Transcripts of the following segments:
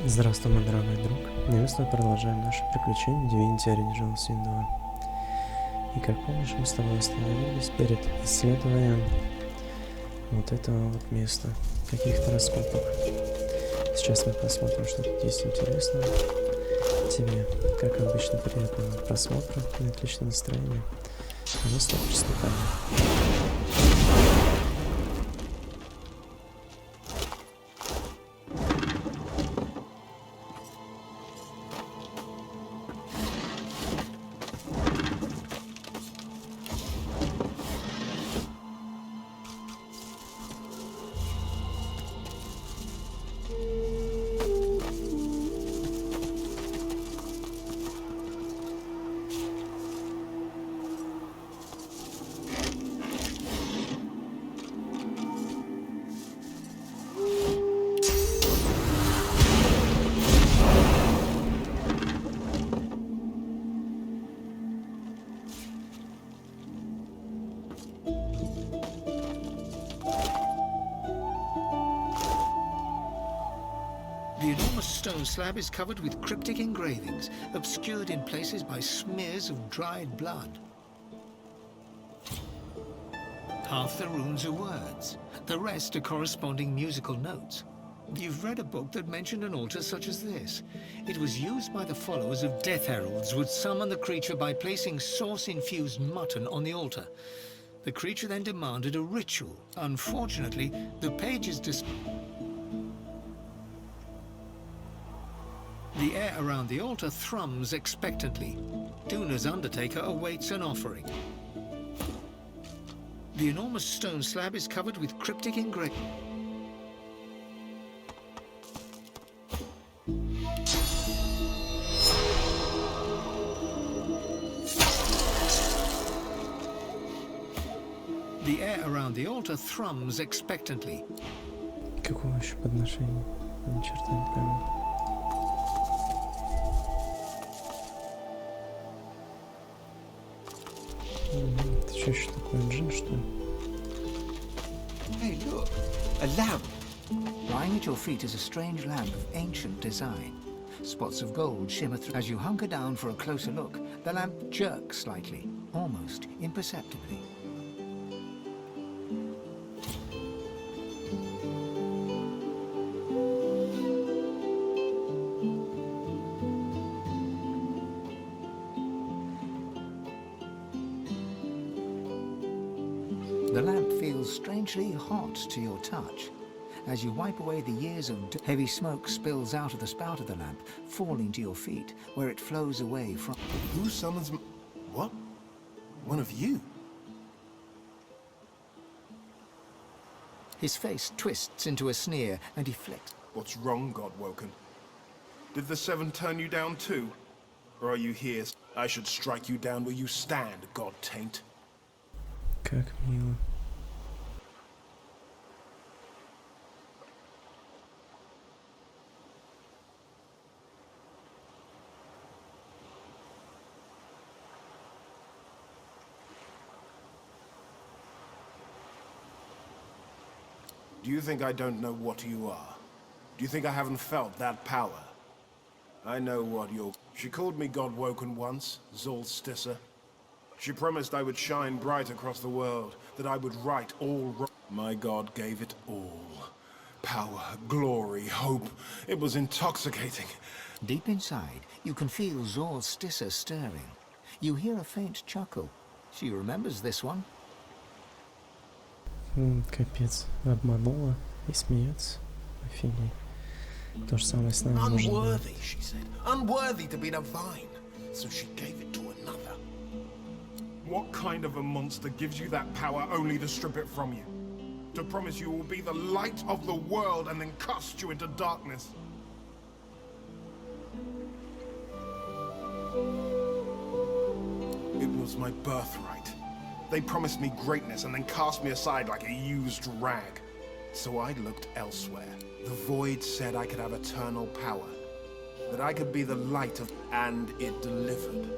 Здравствуй, мой дорогой друг. Приветствую, продолжаем наше приключение Divinity 2. И как помнишь, мы с тобой остановились перед исследованием вот этого вот места, каких-то раскопок. Сейчас мы посмотрим, что тут есть интересного. Тебе, как обычно, приятного просмотра и отличного настроения. А мы снова приступаем. The enormous stone slab is covered with cryptic engravings, obscured in places by smears of dried blood. Half the runes are words, the rest are corresponding musical notes. You've read a book that mentioned an altar such as this. It was used by the followers of Death Heralds would summon the creature by placing sauce-infused mutton on the altar. The creature then demanded a ritual. Unfortunately, the pages The air around the altar thrums expectantly. Duna's undertaker awaits an offering. The enormous stone slab is covered with cryptic engravings. The air around the altar thrums expectantly. Какого еще подношения? Ни черта не пойму. Это что еще такое, джин, что ли? Hey, look! A lamp! Lying at your feet is a strange lamp of ancient design. Spots of gold shimmer through. As you hunker down for a closer look, the lamp jerks slightly, almost imperceptibly. The lamp feels strangely hot to your touch. As you wipe away the years of heavy smoke spills out of the spout of the lamp, falling to your feet, where it flows away from... Who summons me? What? One of you? His face twists into a sneer, and he flicks. What's wrong, Godwoken? Did the Seven turn you down too? Or are you here? I should strike you down where you stand, God-taint. Как мило. Do you think I don't know what you are? Do you think I haven't felt that power? I know what you're... She called me Godwoken once, Zolstissa. She promised I would shine bright across the world, that I would right all wrong. My God gave it all. Power, glory, hope. It was intoxicating. Deep inside, you can feel Zolstissa stirring. You hear a faint chuckle. She remembers this one. Капец, обманула и смеется. Офигеть. То же самое с нами может быть. Unworthy, she said. Unworthy to be divine. So she gave it to another. What kind of a monster gives you that power only to strip it from you? To promise you will be the light of the world and then cast you into darkness? It was my birthright. They promised me greatness and then cast me aside like a used rag. So I looked elsewhere. The void said I could have eternal power. That I could be the light of... And it delivered.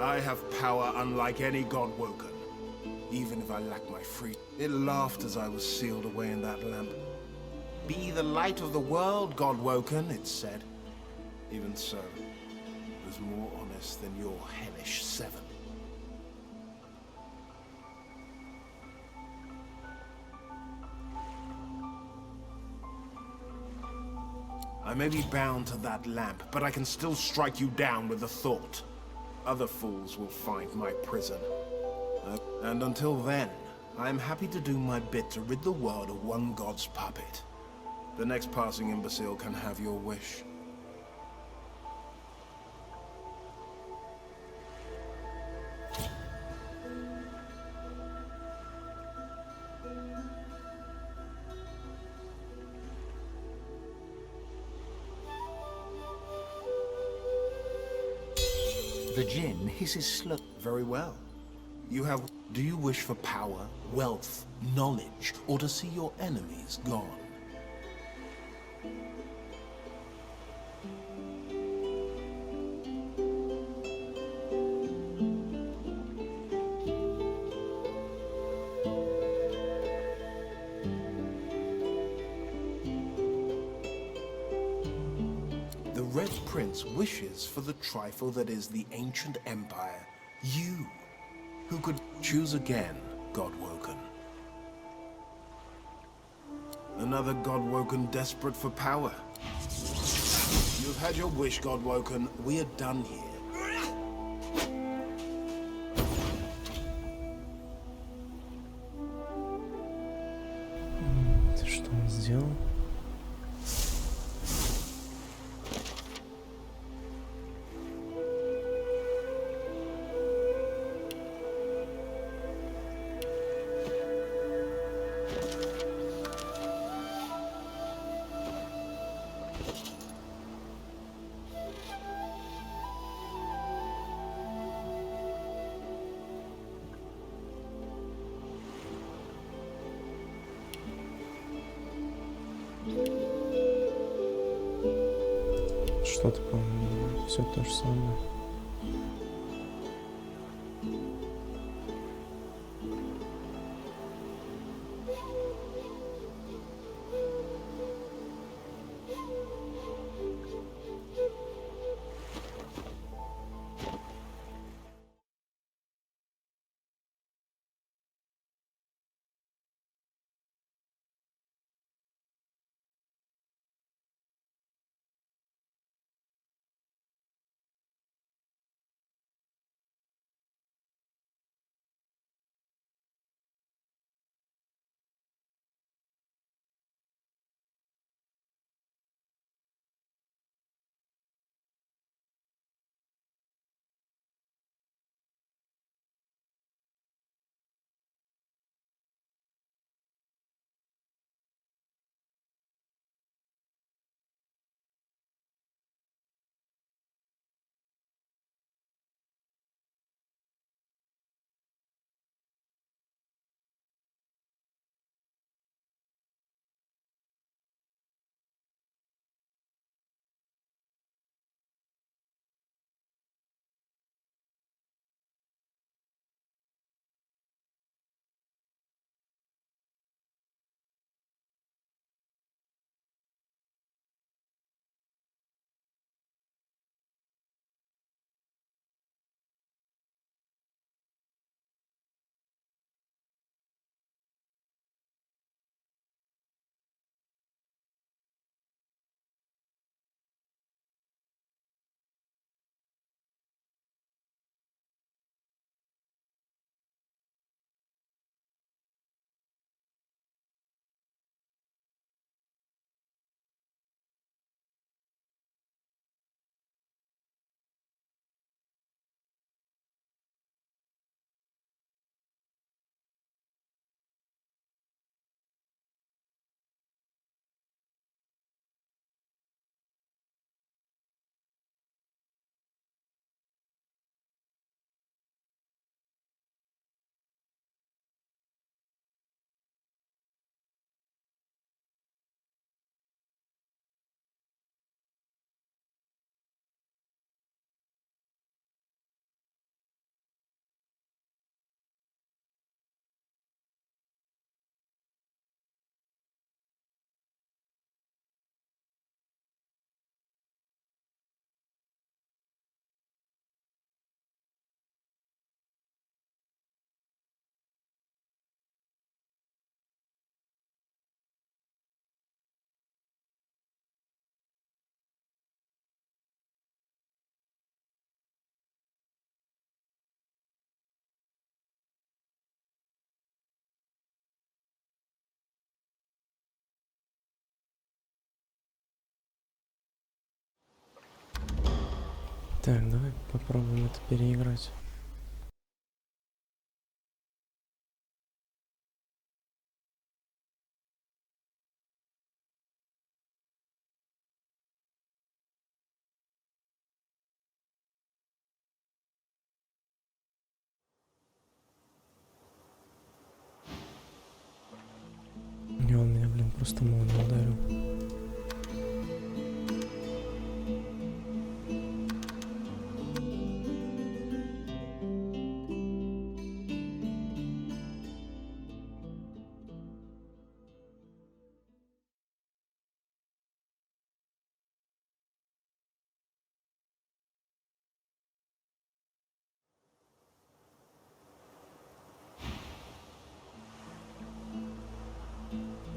I have power unlike any Godwoken. Even if I lack my freedom. It laughed as I was sealed away in that lamp. Be the light of the world, Godwoken, it said. Even so, it was more honest than your hellish seven. I may be bound to that lamp, but I can still strike you down with the thought. Other fools will find my prison. And until then, I am happy to do my bit to rid the world of one god's puppet. The next passing imbecile can have your wish. The djinn hisses slow. Very well. Do you wish for power, wealth, knowledge, or to see your enemies gone? The Red Prince wishes for the trifle that is the ancient empire. You, who could choose again, Godwoken. Another Godwoken desperate for power. You've had your wish, Godwoken. We are done here. Это что он сделал? Что-то, по-моему, все то же самое. Так, давай попробуем это переиграть. И он меня, блин, просто молнией ударил.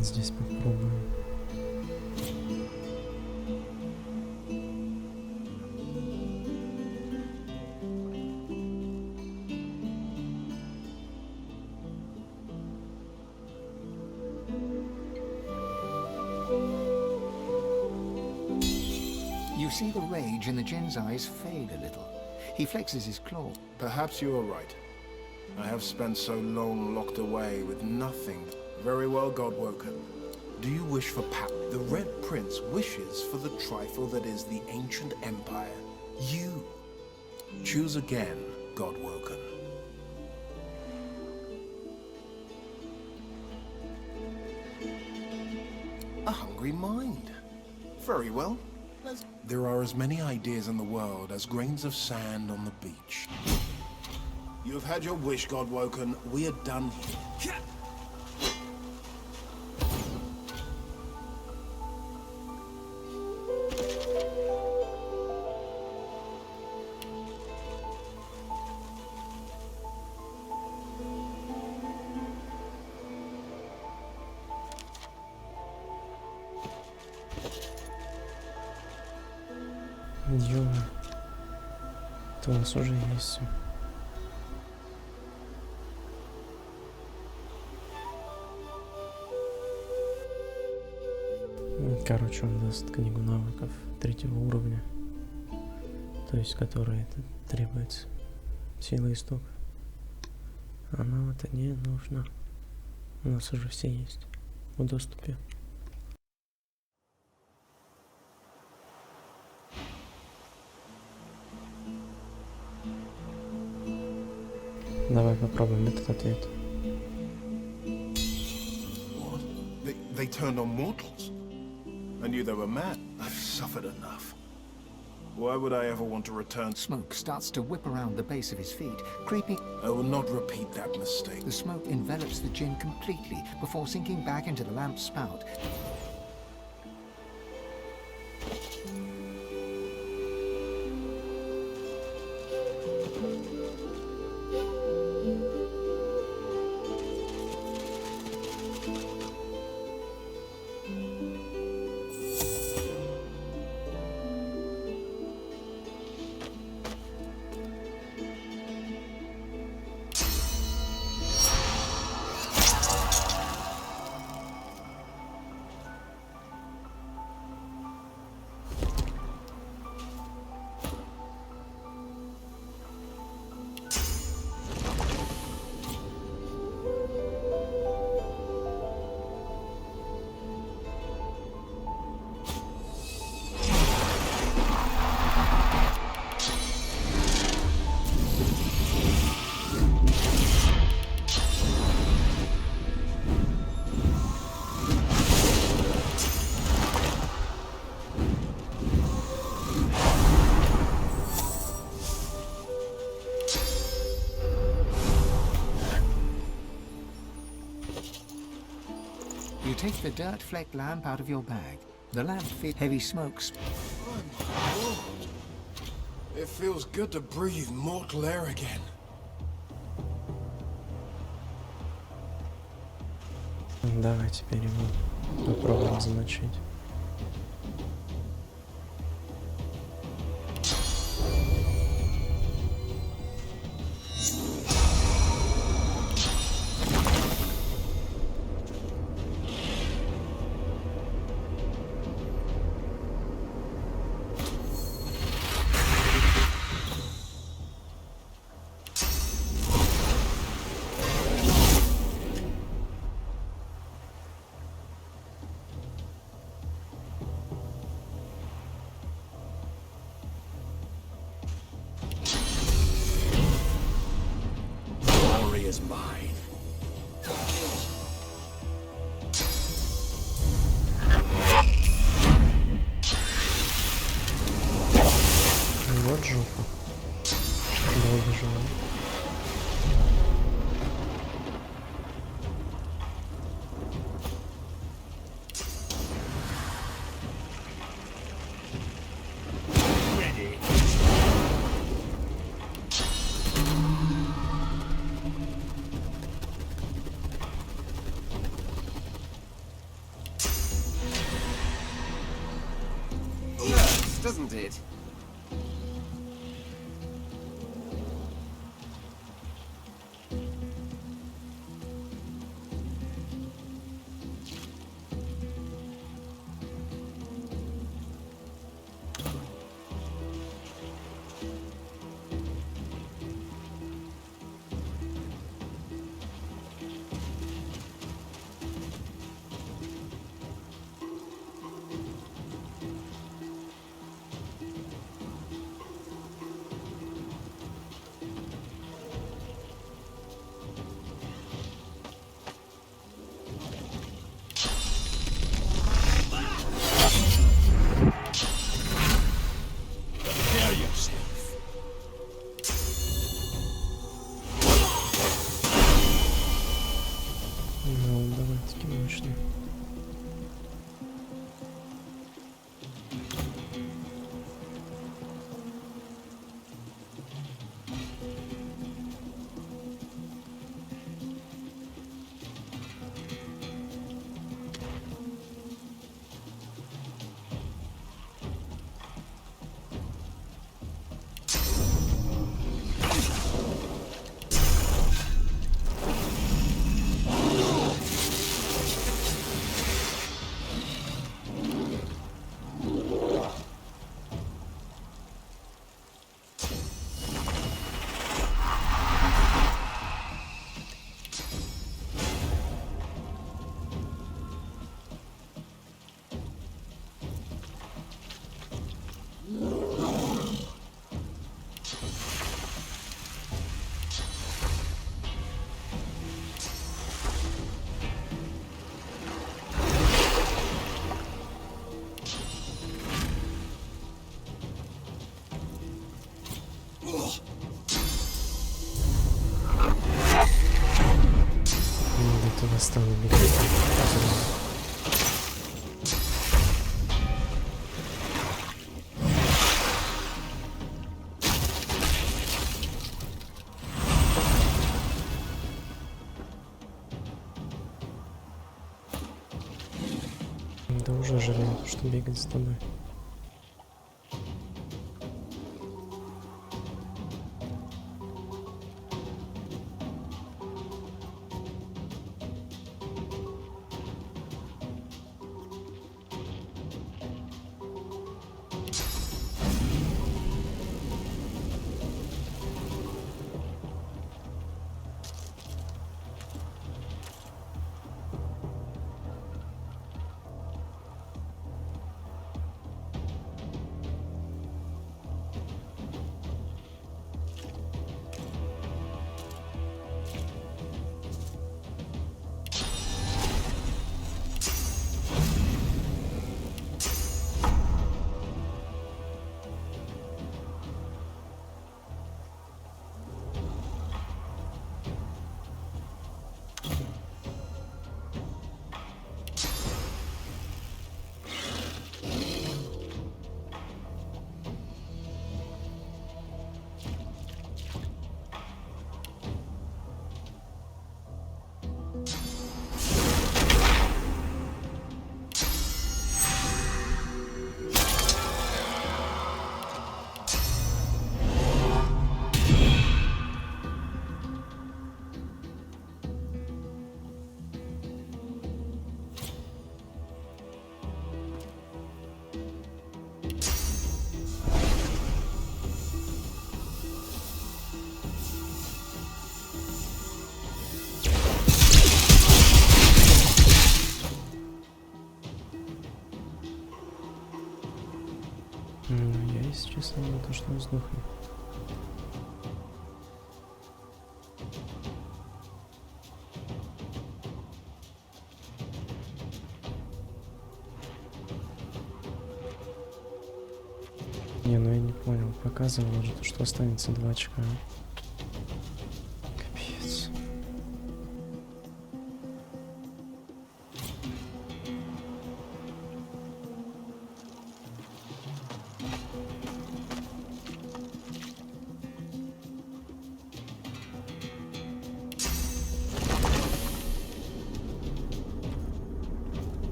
Здесь попробуем. You see the rage in the Jinn's eyes fade a little. He flexes his claw. Perhaps you are right. I have spent so long locked away with nothing. Very well, Godwoken. Do you wish for power? The Red Prince wishes for the trifle that is the ancient empire. You choose again, Godwoken. A hungry mind. Very well. There are as many ideas in the world as grains of sand on the beach. You have had your wish, Godwoken. We are done here. Ё, это у нас уже есть всё. Короче, он даст книгу навыков 3-го уровня, то есть которой это требуется. Сила истока. А нам это не нужно. У нас уже все есть в доступе. Давай попробуем этот ответ. What? They turned on mortals? I knew they were mad. I've suffered enough. Why would I ever want to return? Smoke starts to whip around the base of his feet, creeping. I will not repeat that mistake. The smoke envelops the Jinn completely before sinking back into the lamp's spout. You take the dirt-flecked lamp out of your bag. The lamp fits heavy smokes. Oh my lord. It feels good to breathe mortal air again. Давай теперь его попробуем замочить. is mine. Вот жопа. Долго жила. Doesn't it? Ну, довольно-таки мощно. Это настало бегать. Да уже жалею, что бегать с тобой. Я, если честно, не то, что сдохну. Не, ну я не понял. Показывало же, что останется 2 очка. Капец.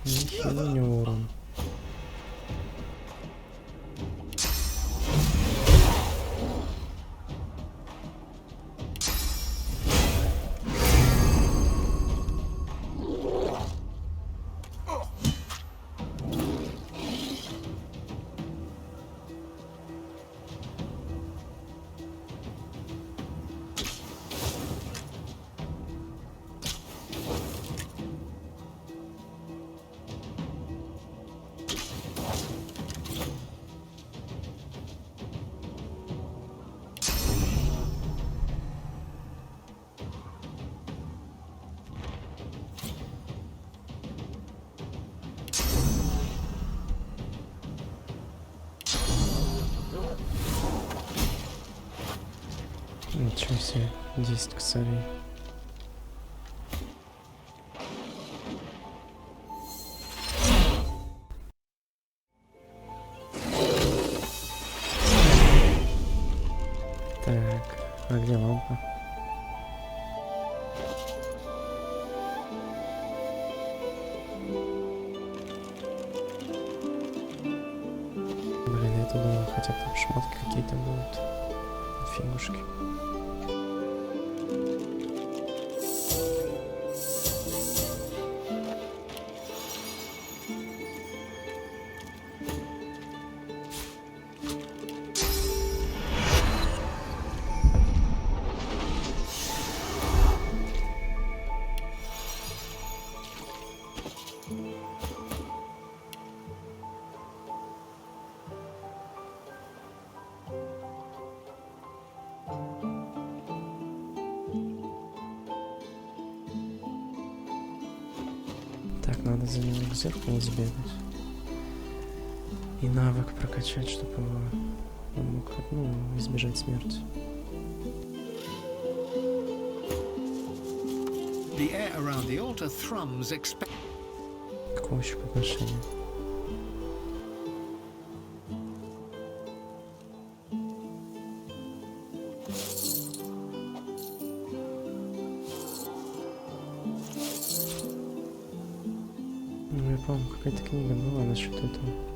Нихера у него урон. Ничего себе, 10 косарей. Так, а где лампа? Блин, я-то думал, хотя бы там шмотки какие-то будут. Фигушки. Так, надо за него к зеркалу сбегать. И навык прокачать, чтобы он мог, ну, избежать смерти. The air around the altar thrums Какого еще подношения? Ну, я помню, какая-то книга была насчет этого.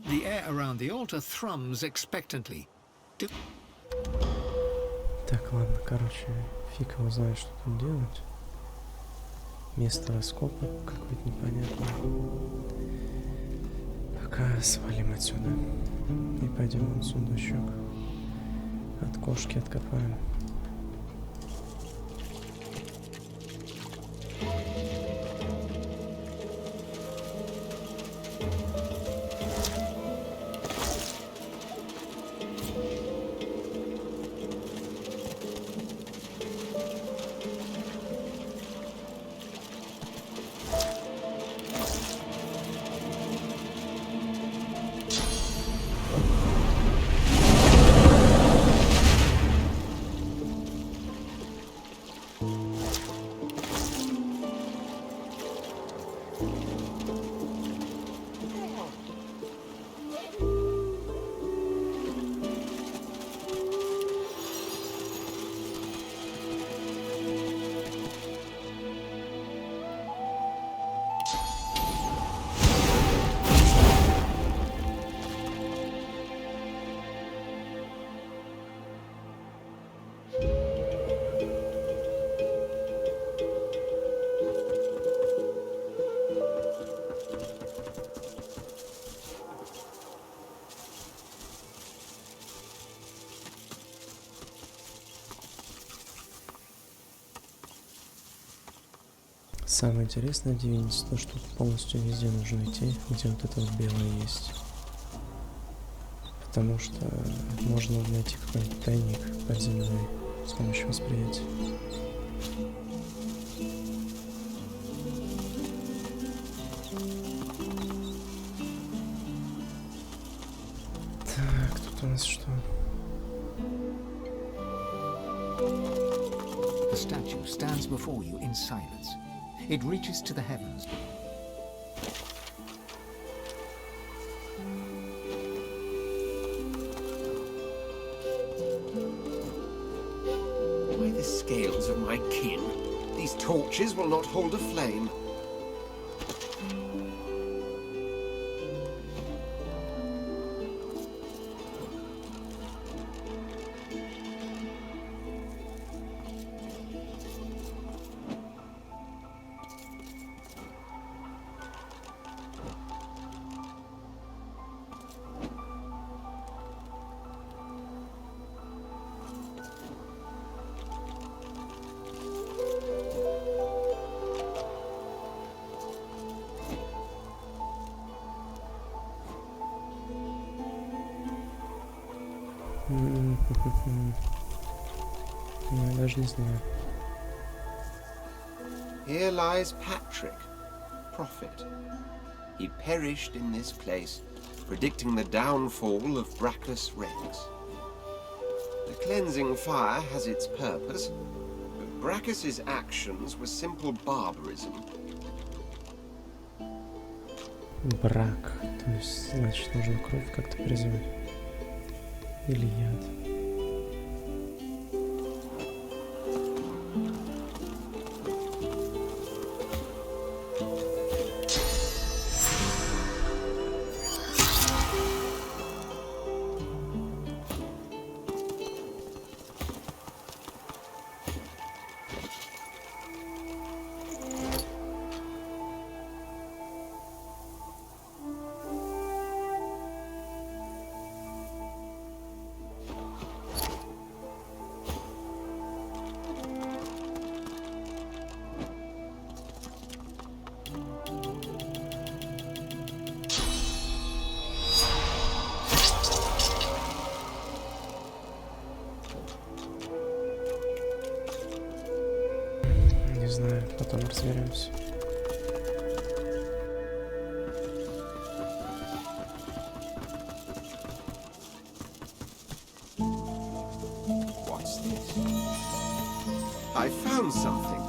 The air around the altar thrums expectantly. Так, ладно, короче, фиг его знает, что тут делать. Место раскопа какое-то непонятное. Пока свалим отсюда. И пойдем вон сундучок. От кошки откопаем. Самое интересное в Divinity то, что полностью везде нужно идти, где вот это вот белое есть. Потому что можно найти какой-нибудь тайник подземный с помощью восприятия. Так, тут у нас что? The statue stands before you in silence. It reaches to the heavens. By the scales of my kin, these torches will not hold a flame. Ну, я даже не знаю. Here lies Patrick, prophet. He perished in this place, predicting the downfall of Brackus Rex. The cleansing fire has its purpose, but Brackus's actions were simple barbarism. Брак. То есть, значит, нужно кровь как-то призвать. Или яд. Не знаю, потом разберемся. What's this? I found something.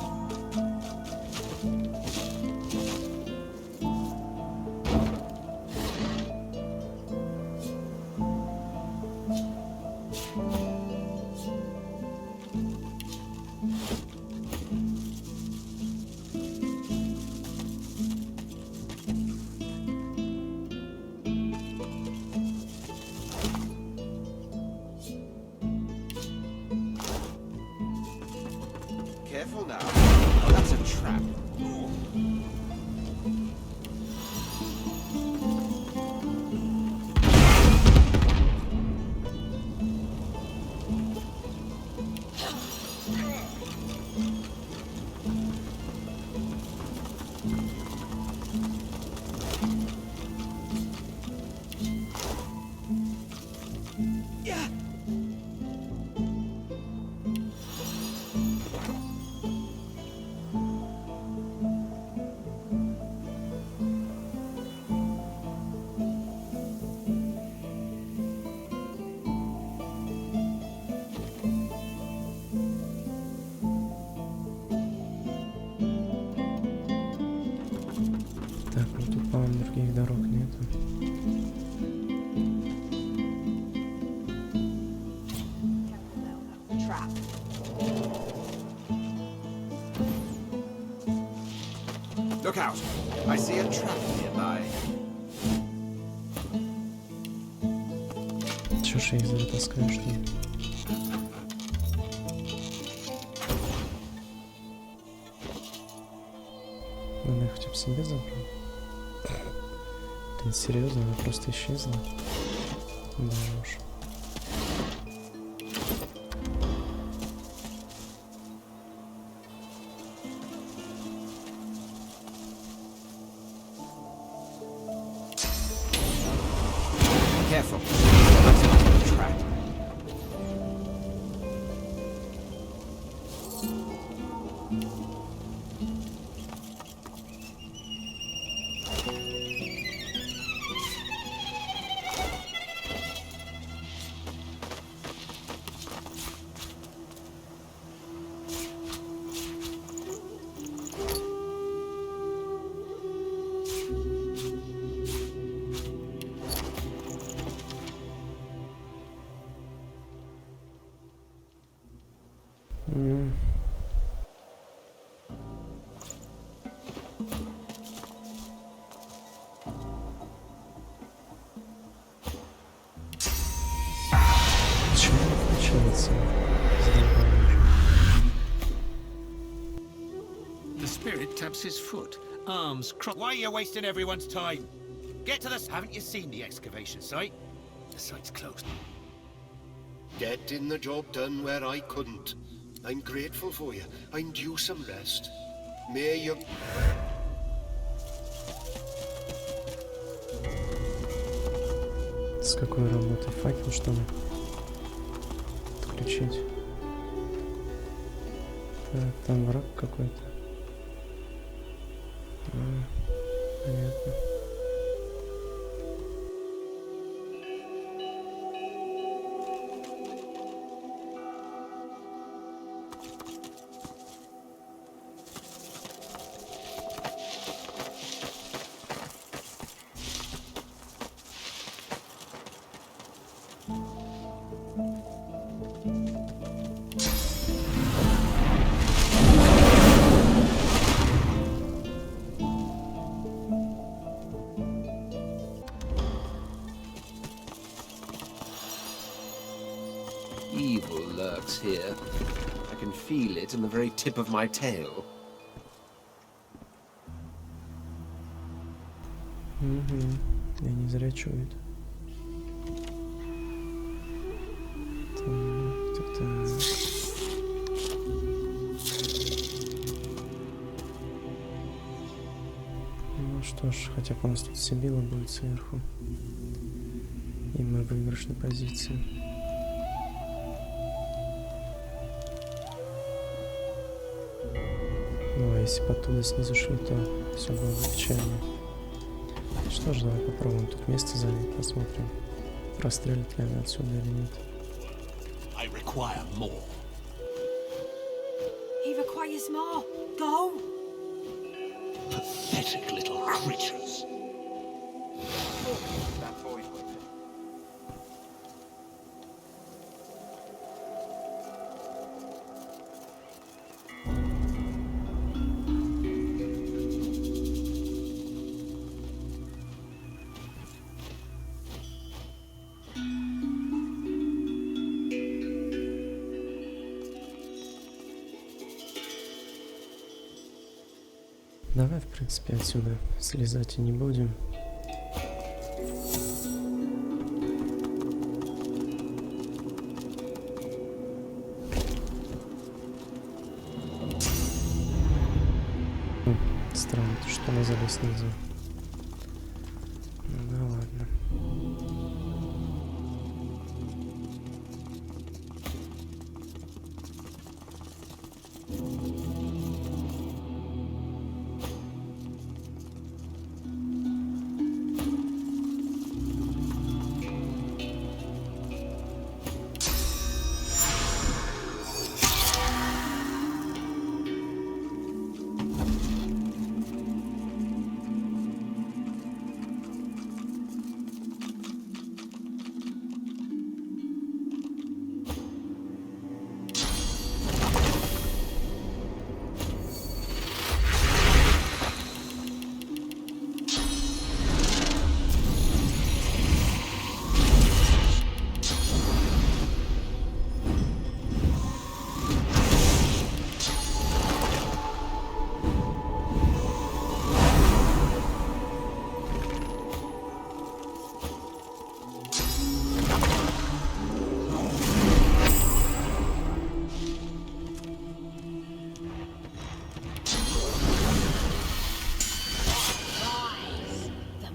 Careful now. Oh, that's a trap. Ooh. Так, ну тут, по-моему, других дорог нету. Trap. Look out! I see a trap nearby. Чё ж я их затаскаю, что ли? Она их хотя бы себе забрал. Блин, серьезно, она просто исчезла. Да уж. Careful. That's a trap. Почему не включается? The spirit taps his foot, arms crossed. Why are you wasting everyone's time? Get to this. Haven't you seen the excavation site? The site's closed. Getting the job done where I couldn't. I'm grateful for you. I'm due some rest. May you... С какой работы? Факел, что ли? Отключить. Так, там враг какой-то. Понятно. Evil lurks here. I can feel it in the very tip of my tail. Я не зря чует. Так. Ну что ж, хотя бы у нас тут Сибила будет сверху. И мы в выигрышной позиции. Ну а если бы оттуда снизу шли, то все было бы печально. Что ж, давай попробуем тут место занять, посмотрим, прострелит ли она отсюда или нет. I require more. He requires more. Go! Pathetic little creatures. That boy with it. Давай, в принципе, отсюда слезать и не будем. Странно, что она залез нельзя. Ну да ладно.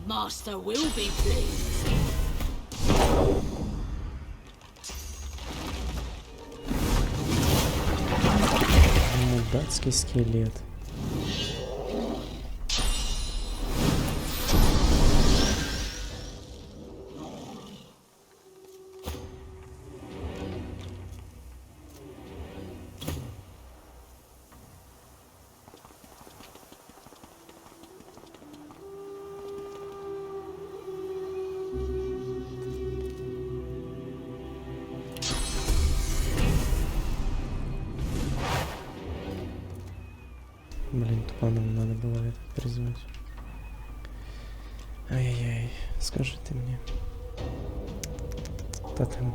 Master will be pleased. Детский скелет. Блин, тупаном надо было это призвать. Ай-яй-яй, скажи ты мне. Тотем.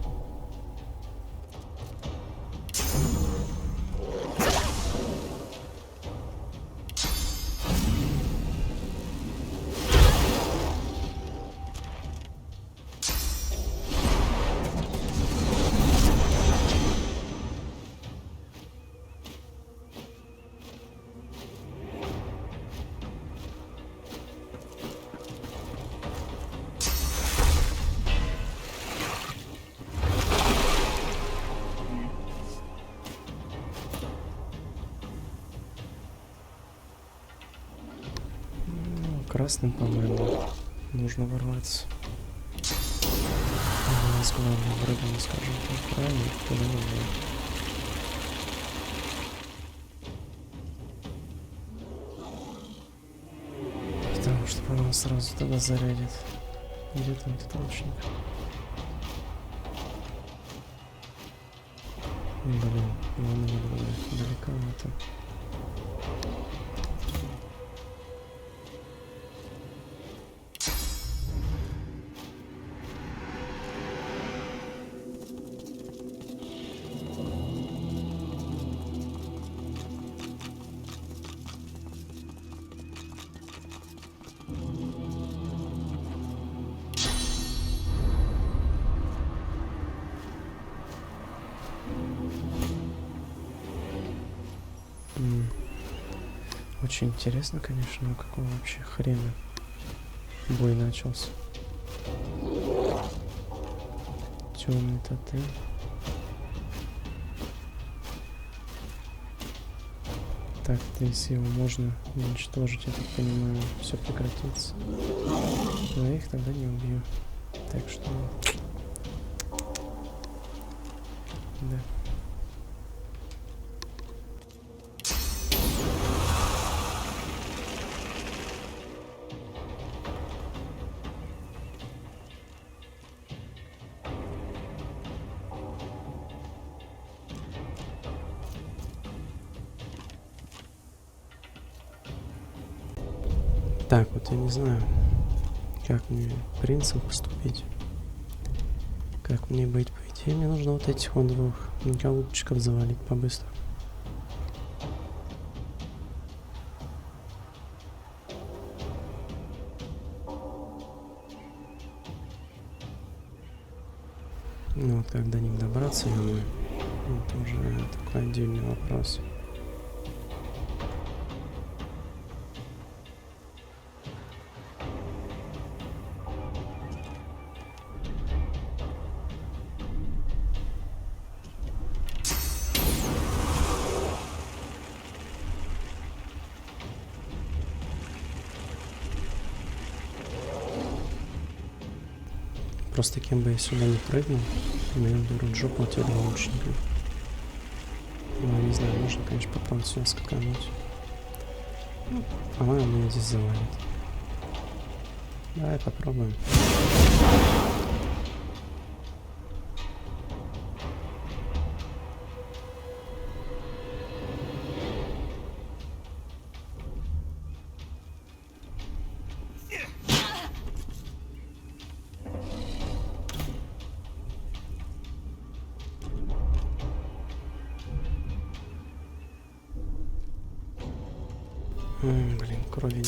Красным, по-моему, нужно ворваться. У нас главное врага, скажем так, правильно, туда не будет. Потому что, по-моему, сразу тогда зарядит. Где там этот лучник? Блин, его надо было далековато. Очень интересно, конечно, у какого вообще хрена бой начался. Темный тотем. Так-то, если его можно уничтожить, я так понимаю, все прекратится. Но я их тогда не убью. Так что... Да. Так, вот я не знаю, как мне принцем поступить. Как мне быть, по идее, мне нужно вот этих вот двух голубчиков завалить побыстрее. Ну вот как до них добраться, я думаю, это уже такой отдельный вопрос. Просто кем бы я сюда не прыгнул, меня берут жопу от этого лучника. Ну, я не знаю, можно, конечно, попробовать сюда скакануть. Ну, по-моему, меня здесь завалит. Давай попробуем. Блин, крови нет.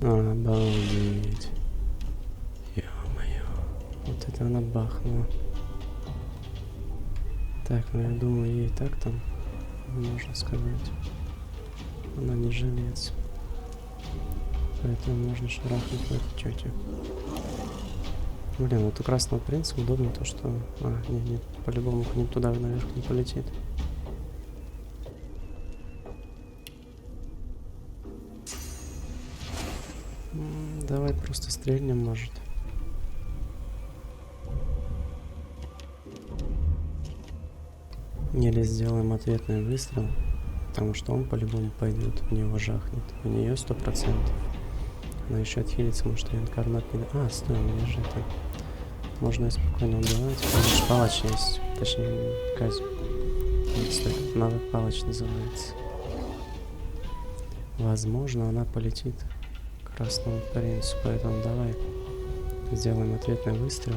Обалдеть. Ё-моё. Вот это она бахнула. Так, ну я думаю, ей так там можно сказать. Она не жилец. Поэтому можно шарахнуть в эту тетю. Блин, вот у красного принца удобно то, что... нет, по-любому к ним туда наверх не полетит. Давай просто стрельнем, может. Или сделаем ответный выстрел, потому что он по-любому пойдет, в него жахнет. У нее 100%. Она еще отхилится, может, реинкарнат не... стой, у меня же это... Можно и спокойно убивать. Конечно, палач есть. Точнее, казнь. Нет, стой, навык палач называется. Возможно, она полетит к красному принцу, поэтому давай сделаем ответный выстрел.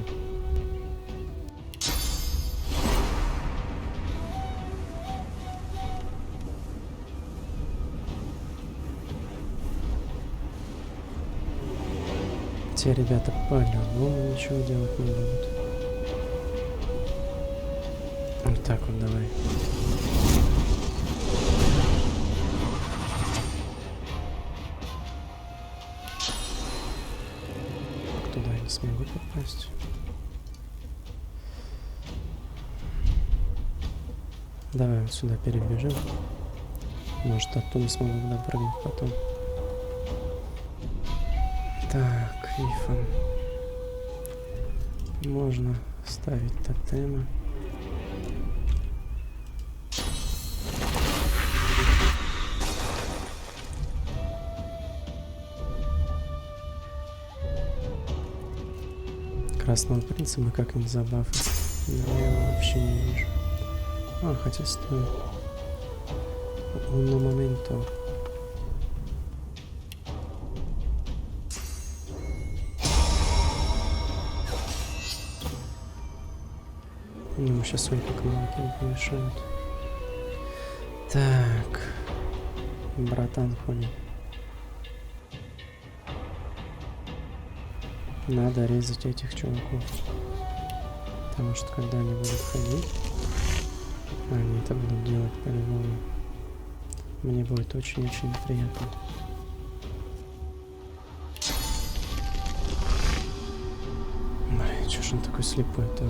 Те ребята по-любому ничего делать не будут. Вот так вот давай. Туда я не смогу попасть. Давай вот сюда перебежим. Может, оттуда смогу допрыгнуть потом. Так, Ифан. Можно ставить тотемы. Красного принца мы как-нибудь забафать. Я его вообще не вижу. Хотя стоит. На моменту. Ну, сейчас свои как навыки не помешают. Так. Братан ходит. Надо резать этих чуваков. Потому что когда они будут ходить, они это будут делать по-любому. Мне будет очень-очень неприятно. Блин, чё ж он такой слепой-то?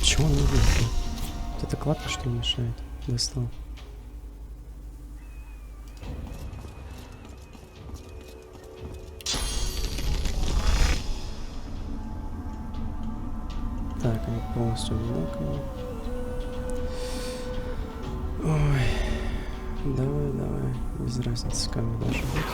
Чего он не видит? Вот эта кладка, что ли, мешает? Достал. Так, они полностью одинаковые. Ой. Давай. Без разницы, как бы даже быть.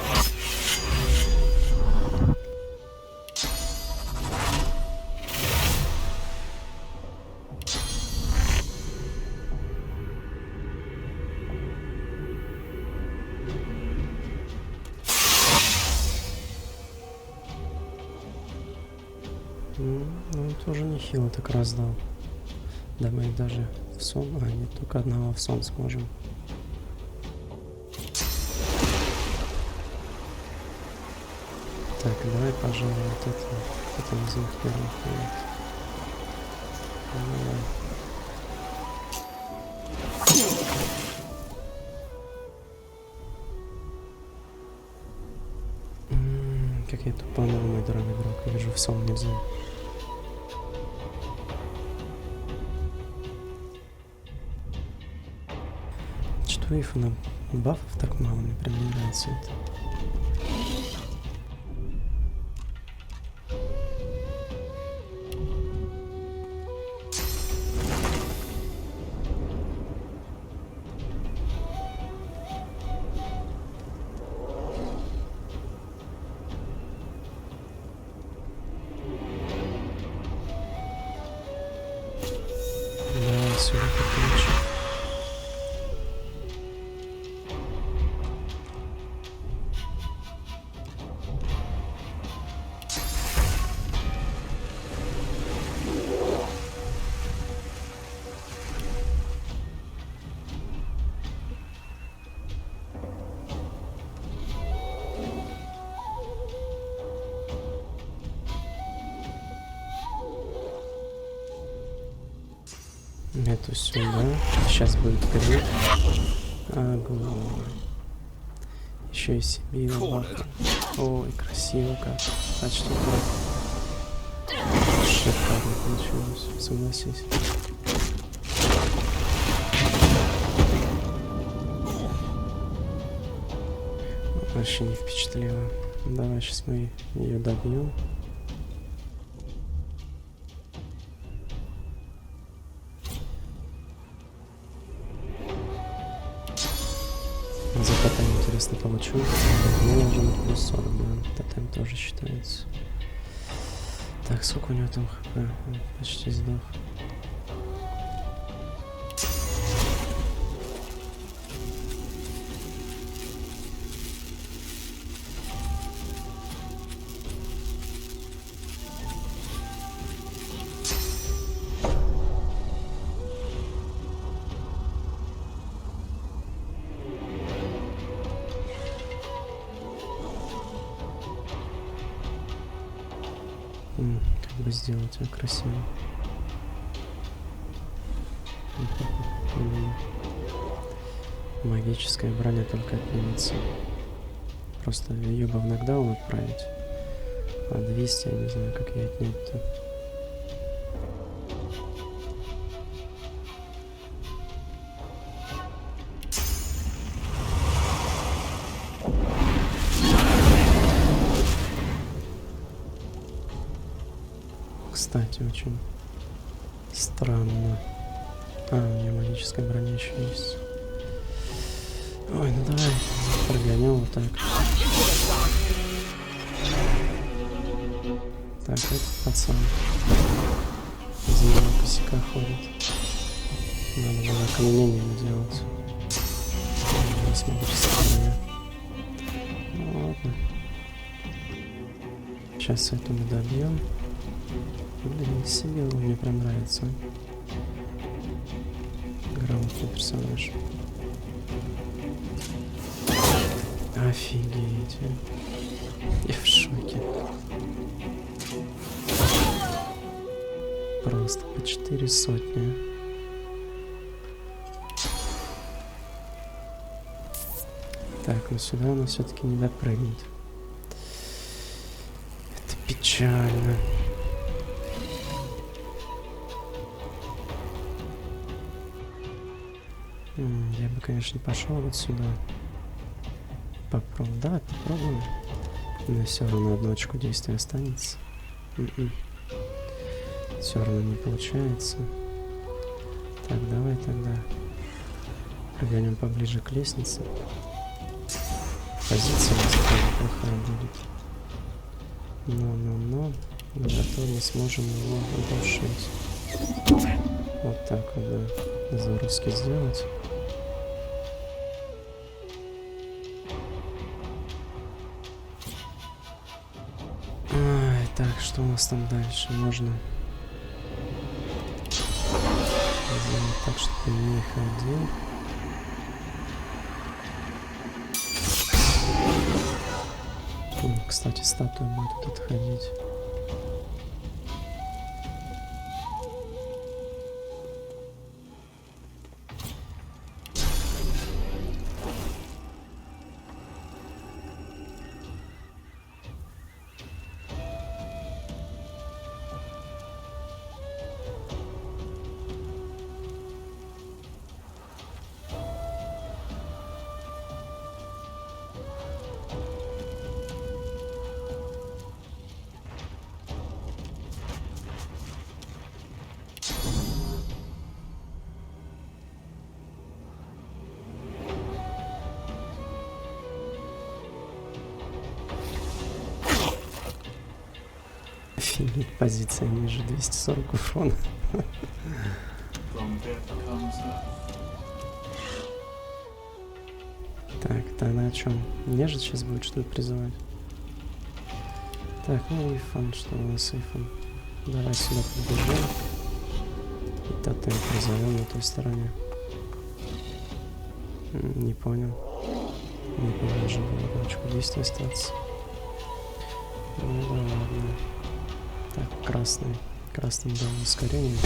Ну, тоже нехило так раздал. Да мы их даже в сон... нет, только одного в сон сможем. Так, давай, пожалуй, вот это из них первых будет. Как я тупанул, мой дорогой друг. Я вижу, в сон нельзя. Что у Ифана бафов так мало, мне прям не нравится это. Сюда подключу. Эту сюда. Сейчас будет крит. Огонь. Еще и себе баха. Ой, красиво как. Почти так. Шикарно получилось, согласись. Вообще не впечатлило. Давай сейчас мы ее добьем. За тотем интересно получу. Мне должен быть плюс 40, да. Тотем тоже считается. Так, сколько у него там хп? Он почти сдох. Как бы сделать его красиво. Магическая броня только отнимется. Просто ее бы в нокдаун отправить. А 200 я не знаю, как ей отнять-то. Кстати, очень странно. А, у нее магическая броня еще есть. Ой, ну давай прогонем вот так. Так, этот пацан за него косяка ходит. Надо было окаменение делать. Не с магической броней. Ну ладно. Сейчас эту мы добьем. Блин, себе мне прям нравится. Грамотный персонаж. Офигеть. Я в шоке. Просто по 400. Так, ну сюда она все-таки не допрыгнет. Это печально. Я бы, конечно, пошел вот сюда. Попробуем. Да, попробуем. Но все равно одну очку действия останется. Все равно не получается. Так, давай тогда прогоним поближе к лестнице. Позиция у нас плохая будет. Но зато мы сможем его удушить. Вот так вот, да. Здоровски сделать. Ай, так, что у нас там дальше? Можно сделать так, чтобы не ходил. Кстати, статуя будет отходить. Офигеть, позиция ниже 240 урона. Так, то она о чем? Нежить сейчас будет что-то призывать? Так, ну Ифан, что у нас Ифан? Давай сюда подбежим. И тотем призовем на той стороне. Не понял. Не понял, же было ручку действия остаться. Ну да ладно. Так, красный. Красным дал ускорение.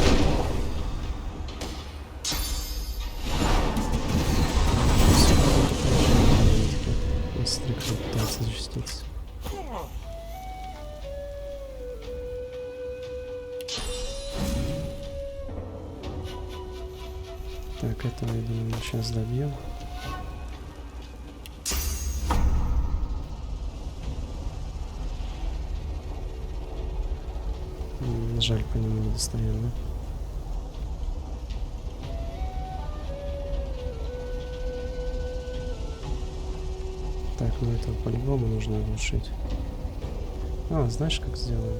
пытается защититься. Так, этого, я думаю, мы сейчас добьем. Жаль, по нему не достаем, да? Так, ну этого по-любому нужно оглушить. А, знаешь, как сделаем?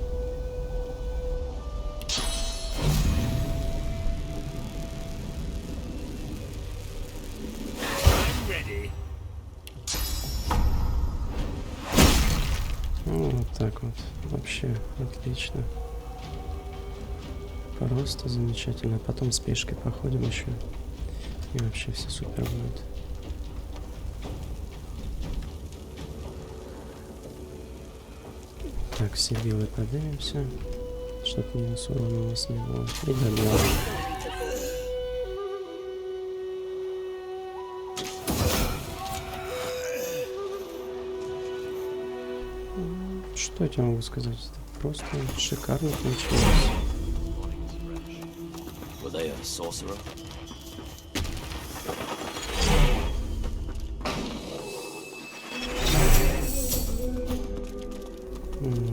Ну, вот так вот. Вообще отлично. Просто замечательно. Потом с пешкой походим еще. И вообще все супер будет. Так, все вилы поднимемся, чтобы минус урона у нас не было. И добьем. Что я тебе могу сказать? Это просто шикарно получилось.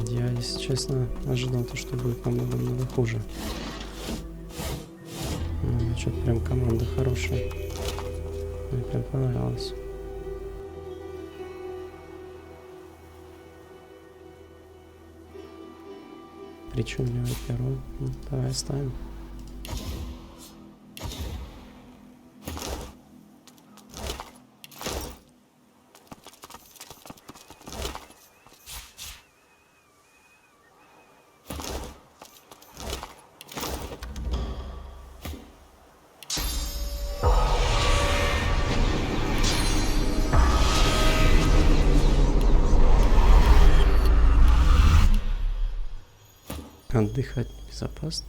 Я, если честно, ожидал то, что будет намного хуже. Но что-то прям команда хорошая. Мне прям понравилось. Причудливое перо. Ну, давай оставим. Отдыхать безопасно.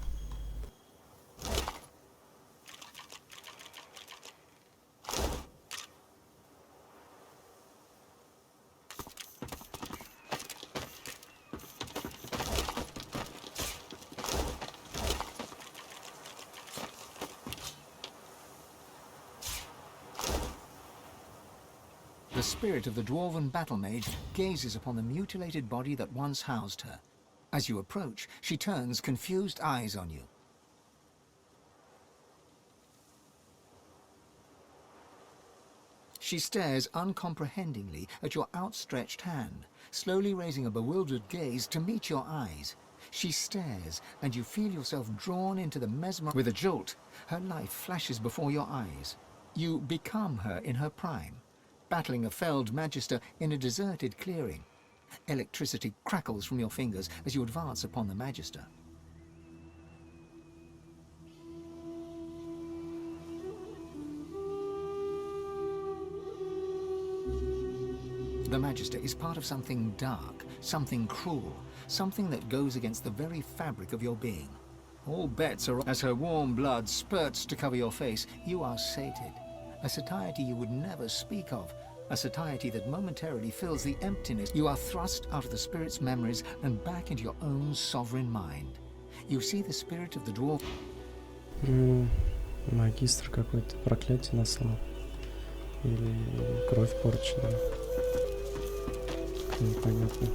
The spirit of the dwarven battle mage gazes upon the mutilated body that once housed her. As you approach, she turns confused eyes on you. She stares uncomprehendingly at your outstretched hand, slowly raising a bewildered gaze to meet your eyes. She stares, and you feel yourself drawn into the mesmer. With a jolt, her life flashes before your eyes. You become her in her prime, battling a felled magister in a deserted clearing. Electricity crackles from your fingers as you advance upon the magister. The magister is part of something dark, something cruel, something that goes against the very fabric of your being. All bets are... As her warm blood spurts to cover your face, you are sated. A satiety you would never speak of. A satiety that momentarily fills the emptiness. You are thrust out of the spirit's memories and back into your own sovereign mind. You see the spirit of the dwarf. Магистр какой-то проклятие наслал. Или кровь порчена. Непонятно.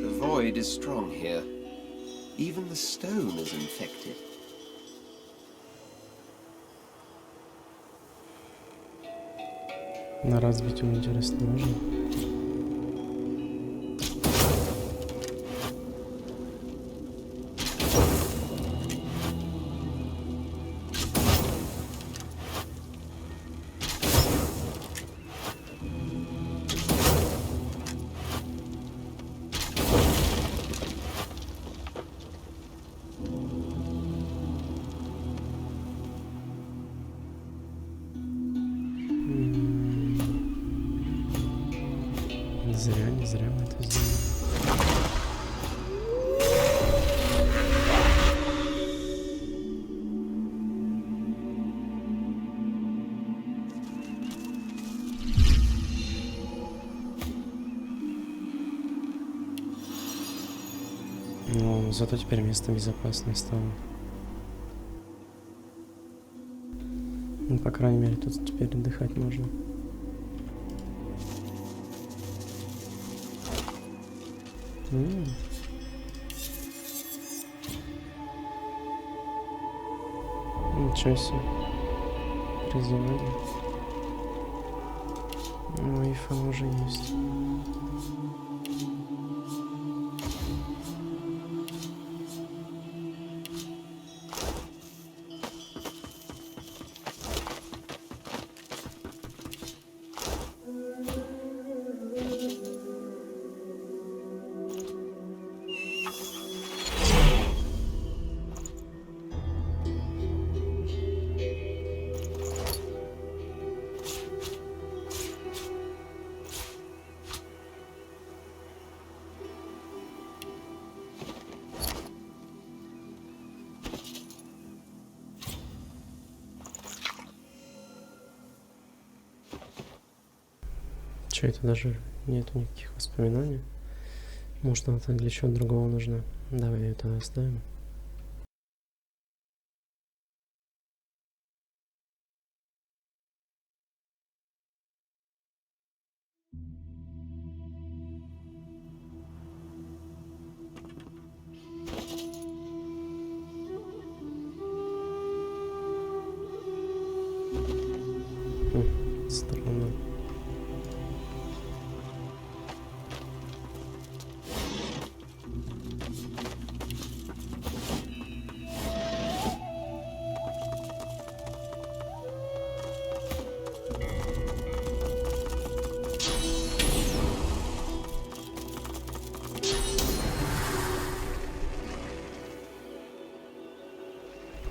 The void is strong here. Even the stone is infected. На разбить ему, интересно, можно? Зря мы это сделали. Но зато теперь место безопасное стало. Ну, по крайней мере, тут теперь отдыхать можно. Ничего себе. Призывали. Ну, ифа уже есть. Че, это даже нету никаких воспоминаний? Может, она для чего другого нужна? Давай ее тогда оставим. Странно.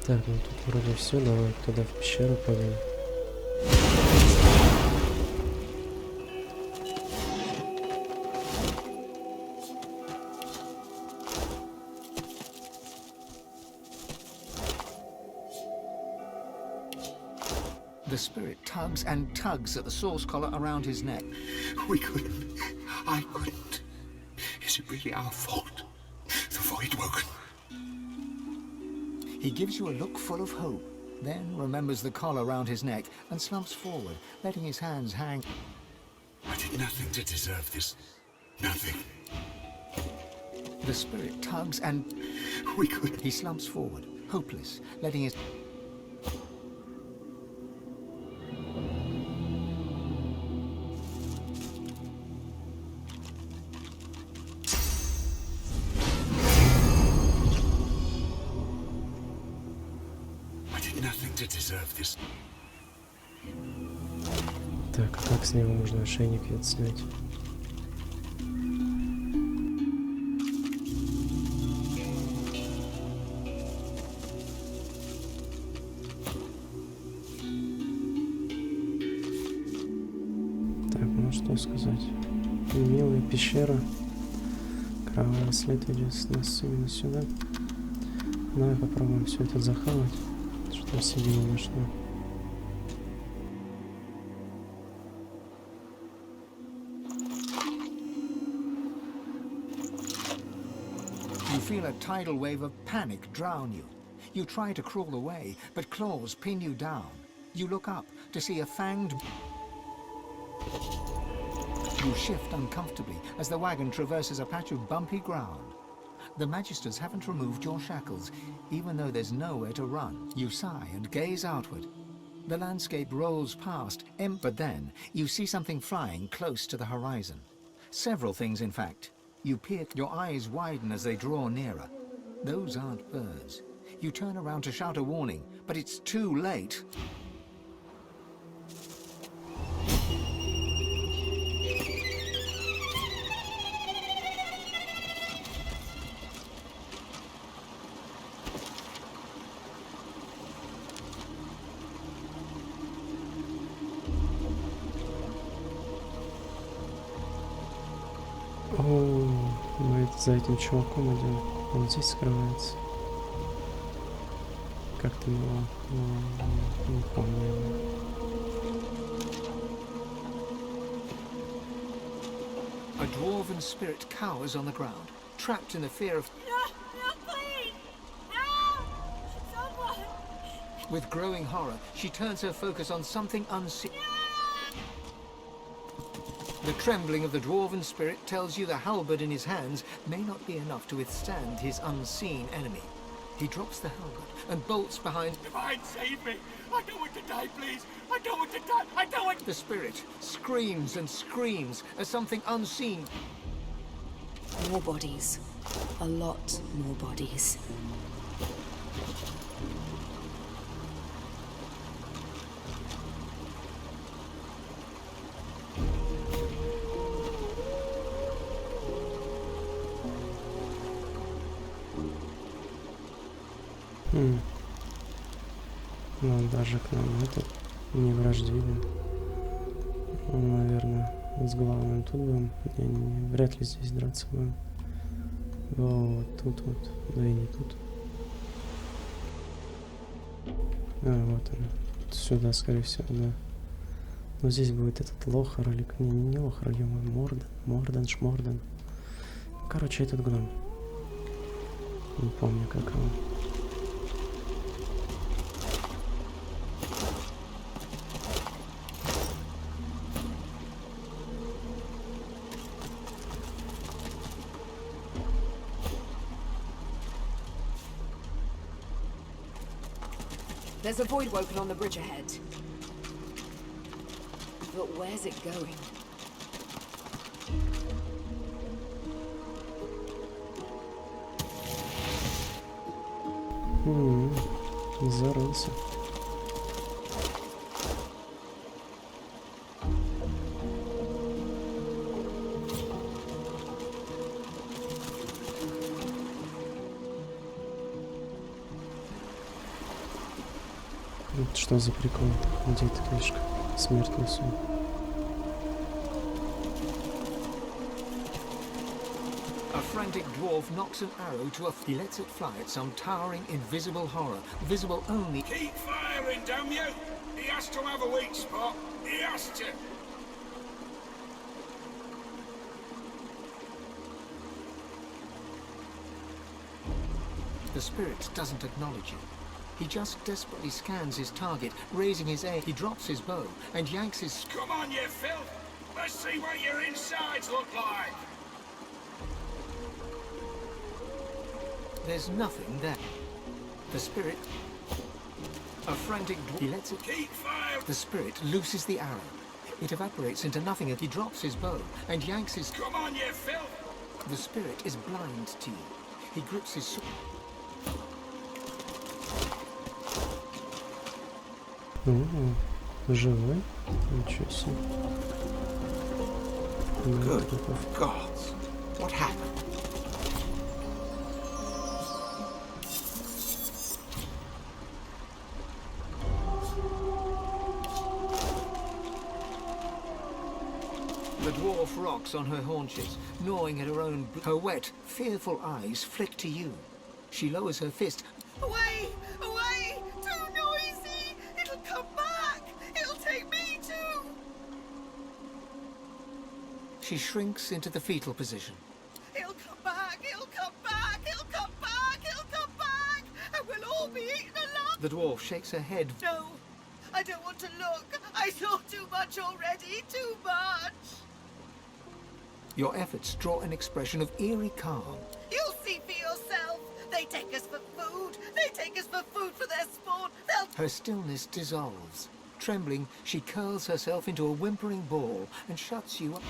Так, ну тут вроде все, давай туда в пещеру пойдем. The spirit tugs and tugs at the source collar around his neck. We couldn't. I couldn't. Is it really our fault? The void woken. He gives you a look full of hope, then remembers the collar around his neck and slumps forward, letting his hands hang. I did nothing to deserve this. Nothing. The spirit tugs and... We couldn't. He slumps forward, hopeless, letting his... To deserve this. Так, а как с него можно ошейник этот снять? Так, ну что сказать. Милая пещера. Кровавый след ведет нас именно сюда. Давай попробуем все это захавать. Что сидела нашло. You feel a tidal wave of panic drown you. You try to crawl away, but claws pin you down. You look up to see a fanged... You shift uncomfortably as the wagon traverses a patch of bumpy ground. The Magisters haven't removed your shackles, even though there's nowhere to run. You sigh and gaze outward. The landscape rolls past, but then you see something flying close to the horizon. Several things, in fact. You peer, your eyes widen as they draw nearer. Those aren't birds. You turn around to shout a warning, but it's too late. За этим чуваком идем. Он здесь скрывается. Как ты его... не помню его. A dwarven spirit cowers on the ground, trapped in the fear of... No, please! No! Someone! With growing horror, she turns her focus on something unseen. The trembling of the dwarven spirit tells you the halberd in his hands may not be enough to withstand his unseen enemy. He drops the halberd and bolts behind... Divine, save me! I don't want to die, please! I don't want to die! I don't want... The spirit screams and screams as something unseen... More bodies. A lot more bodies. Ну, он даже к нам этот не враждебен. Наверное, с главным тут будем. Вряд ли здесь драться будем. Вот тут вот. Да и не тут. Вот он. Сюда, скорее всего, да. Но здесь будет этот лохар или... Не лохар, Мордан. Короче, этот гном. Не помню, как его. There's a void woken on the bridge ahead. But where's it going? Зарылся. Что за прикол? Где эта книжка? Смертный сон. A frantic dwarf knocks an arrow to a... He lets it fly at some towering, invisible horror, visible only... Keep firing, damn you! He has to have a weak spot. He has to. The spirit doesn't acknowledge you. He just desperately scans his target, raising his aim. He drops his bow and yanks his... Come on, you filth! Let's see what your insides look like! There's nothing there. The spirit... A frantic... He lets it... Keep firing! The spirit looses the arrow. It evaporates into nothing and he drops his bow and yanks his... Come on, you filth! The spirit is blind to you. He grips his sword... Живой? Ничего себе. Good gods. What happened? The dwarf rocks on her haunches, gnawing at her own... Her wet, fearful eyes flick to you. She lowers her fist. Away! Away! Too noisy! It'll come back! It'll take me too! She shrinks into the fetal position. It'll come back! It'll come back! It'll come back! It'll come back! And we'll all be eaten alive! The dwarf shakes her head. No! I don't want to look! I saw too much already! Too much! Your efforts draw an expression of eerie calm. You'll see for yourself! They take us for food! They take us for food for their spawn! They'll... Her stillness dissolves. Trembling, she curls herself into a whimpering ball and shuts you up.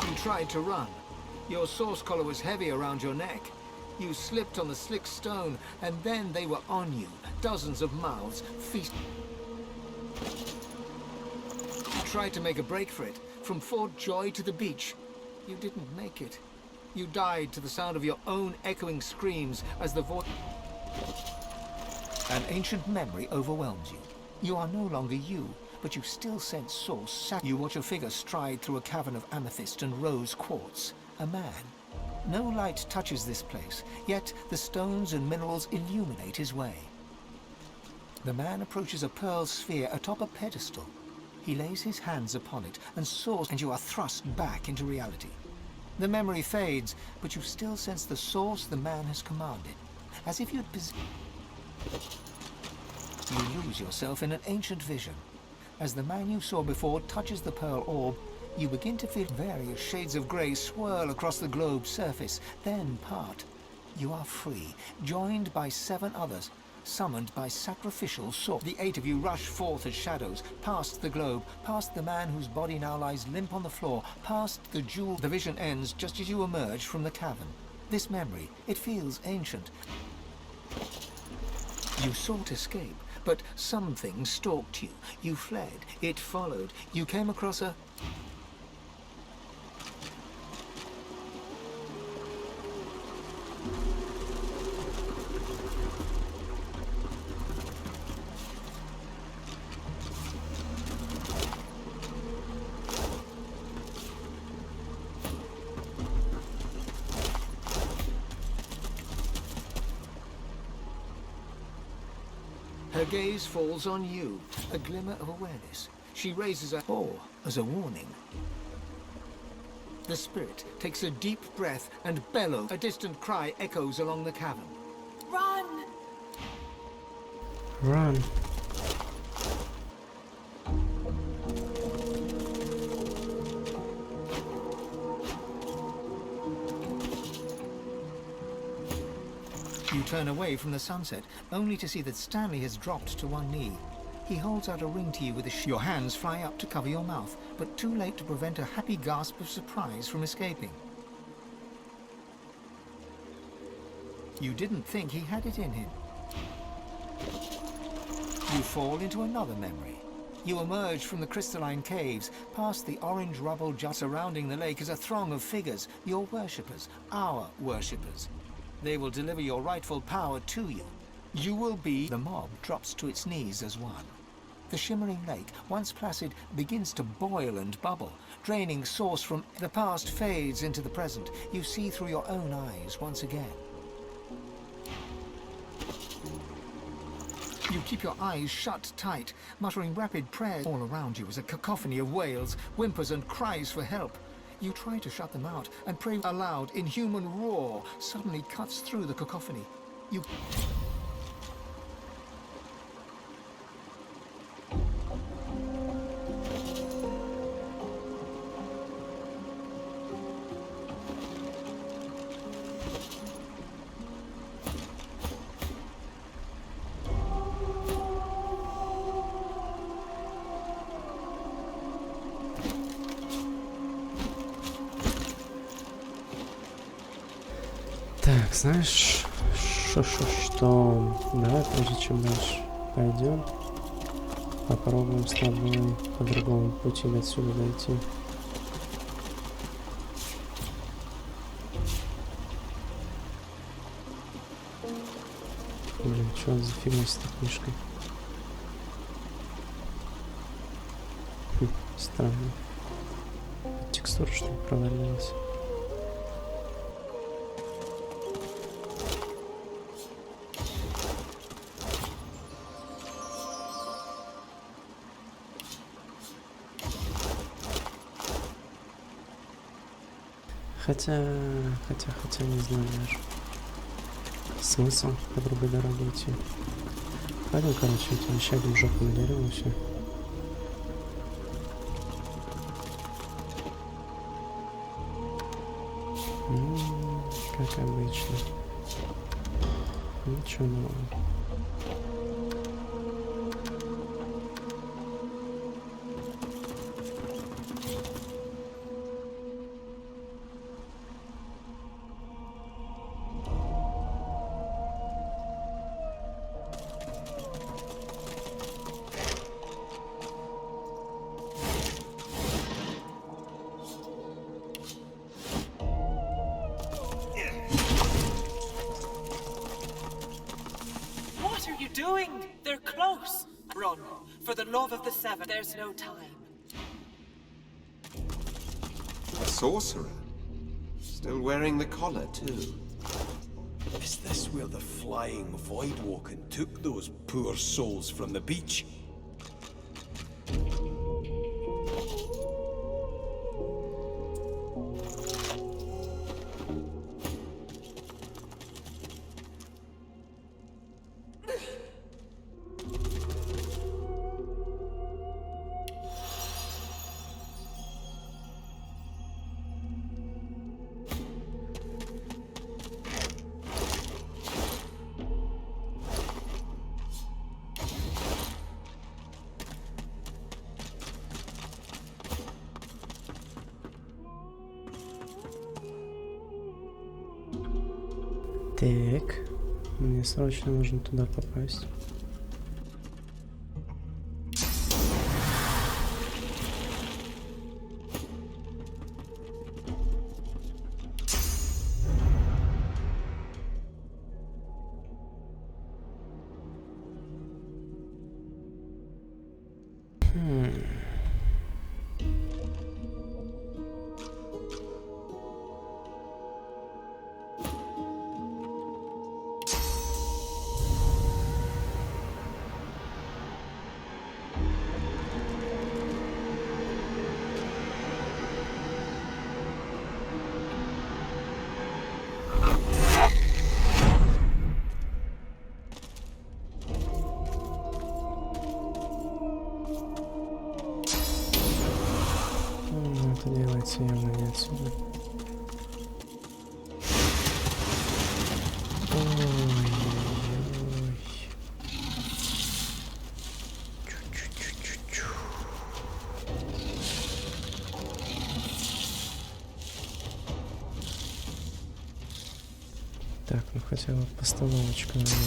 You tried to run. Your source collar was heavy around your neck. You slipped on the slick stone, and then they were on you. Dozens of mouths feast. You tried to make a break for it, from Fort Joy to the beach. You didn't make it. You died to the sound of your own echoing screams as the voice... An ancient memory overwhelms you. You are no longer you, but you still sense source. You watch a figure stride through a cavern of amethyst and rose quartz. A man. No light touches this place, yet the stones and minerals illuminate his way. The man approaches a pearl sphere atop a pedestal. He lays his hands upon it and soars, and you are thrust back into reality. The memory fades, but you still sense the source the man has commanded, as if you'd You lose yourself in an ancient vision. As the man you saw before touches the pearl orb, you begin to feel various shades of grey swirl across the globe's surface, then part. You are free, joined by 7 others, summoned by sacrificial sword. The 8 of you rush forth as shadows, past the globe, past the man whose body now lies limp on the floor, past the jewel. The vision ends just as you emerge from the cavern. This memory, it feels ancient. You sought escape, but something stalked you. You fled, it followed. You came across a... Her gaze falls on you, a glimmer of awareness. She raises a paw as a warning. The spirit takes a deep breath and bellows. A distant cry echoes along the cavern. Run! Run. You turn away from the sunset, only to see that Stanley has dropped to one knee. He holds out a ring to you with your hands fly up to cover your mouth, but too late to prevent a happy gasp of surprise from escaping. You didn't think he had it in him. You fall into another memory. You emerge from the crystalline caves, past the orange rubble just surrounding the lake is a throng of figures, your worshippers, our worshippers. They will deliver your rightful power to you. You will be... The mob drops to its knees as one. The shimmering lake, once placid, begins to boil and bubble, draining source from... The past fades into the present. You see through your own eyes once again. You keep your eyes shut tight, muttering rapid prayers. All around you is a cacophony of wails, whimpers and cries for help. You try to shut them out, and pray a loud, inhuman roar suddenly cuts through the cacophony. You... Так, знаешь, что? Давай, прежде чем дальше пойдем, попробуем с тобой по другому пути до отсюда дойти. Блин, что за фигня с этой книжкой? Странно. Текстура, что ли, провалилась? Хотя, не знаю даже. Смысл по другой дороге идти. Пойдем, короче, этим щадим жопу надерем и все. Как обычно. Ничего нового. are you doing? They're close. Run. For the love of the seven, there's no time. A sorcerer. Still wearing the collar, too. Is this where the flying voidwoken took those poor souls from the beach? Так, мне срочно нужно туда попасть. Это делается явно не отсюда. Ой-ой-ой. Чу-чу-чу-чу-чу. Так, ну хотя бы постановочка, наверное.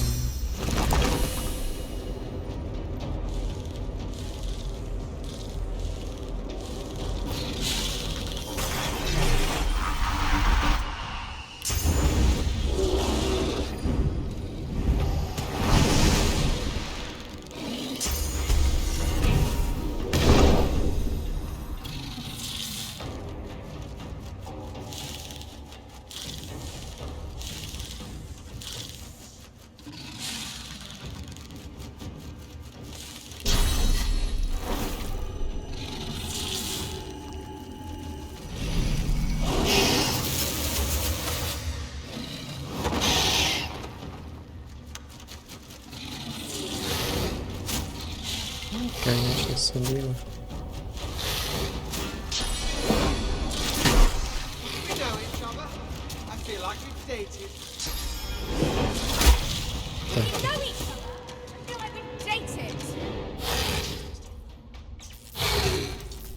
Конечно, собила.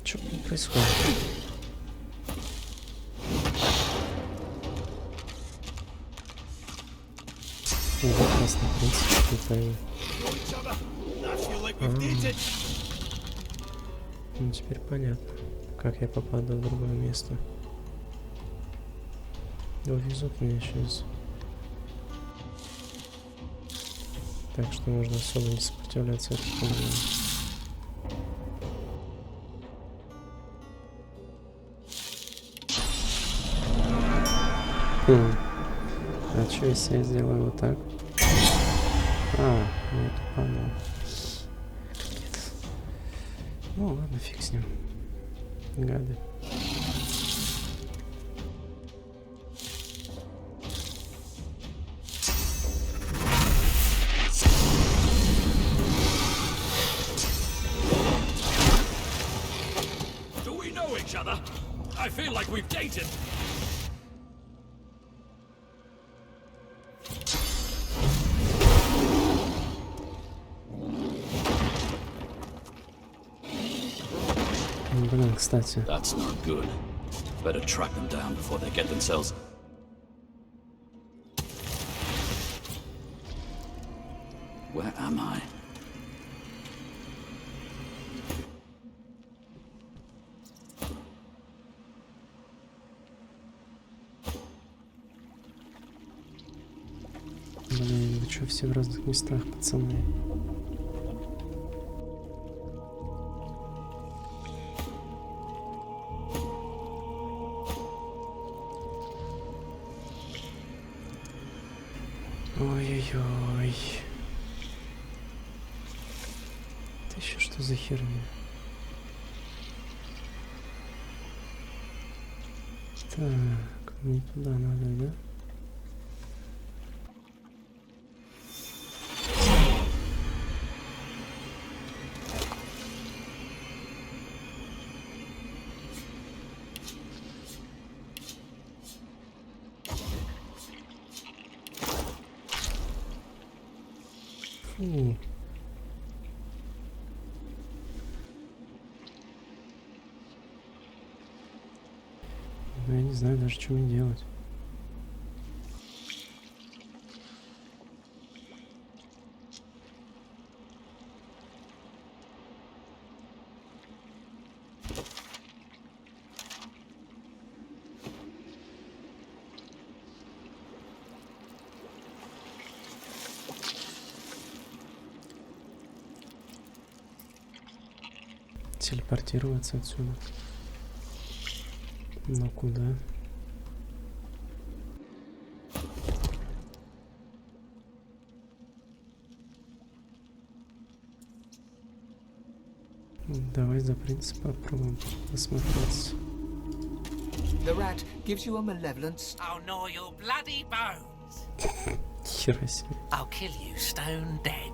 Что происходит? Прекрасно, в принципе, это... Ну, теперь понятно, как я попаду в другое место. Увезут меня сейчас. Так что можно особо не сопротивляться этой проблеме. А что, если я сделаю вот так? А, ну это понял. Ну ладно, фиг с ним. Гады. Do we know each other? I feel like we've dated. Блин, кстати. That's not good. Better track them down before they get themselves. Where am I? Блин, вы что, все в разных местах, пацаны. Ой-ой-ой. Это еще что за херня? Так, не туда надо, да? Фу. Ну, я не знаю даже, что мне делать. Телепортироваться отсюда. Но куда? Давай за принцип попробуем осмотреться. The rat gives you a malevolent... I'll gnaw your bloody bones. Хера себе. I'll kill you stone dead.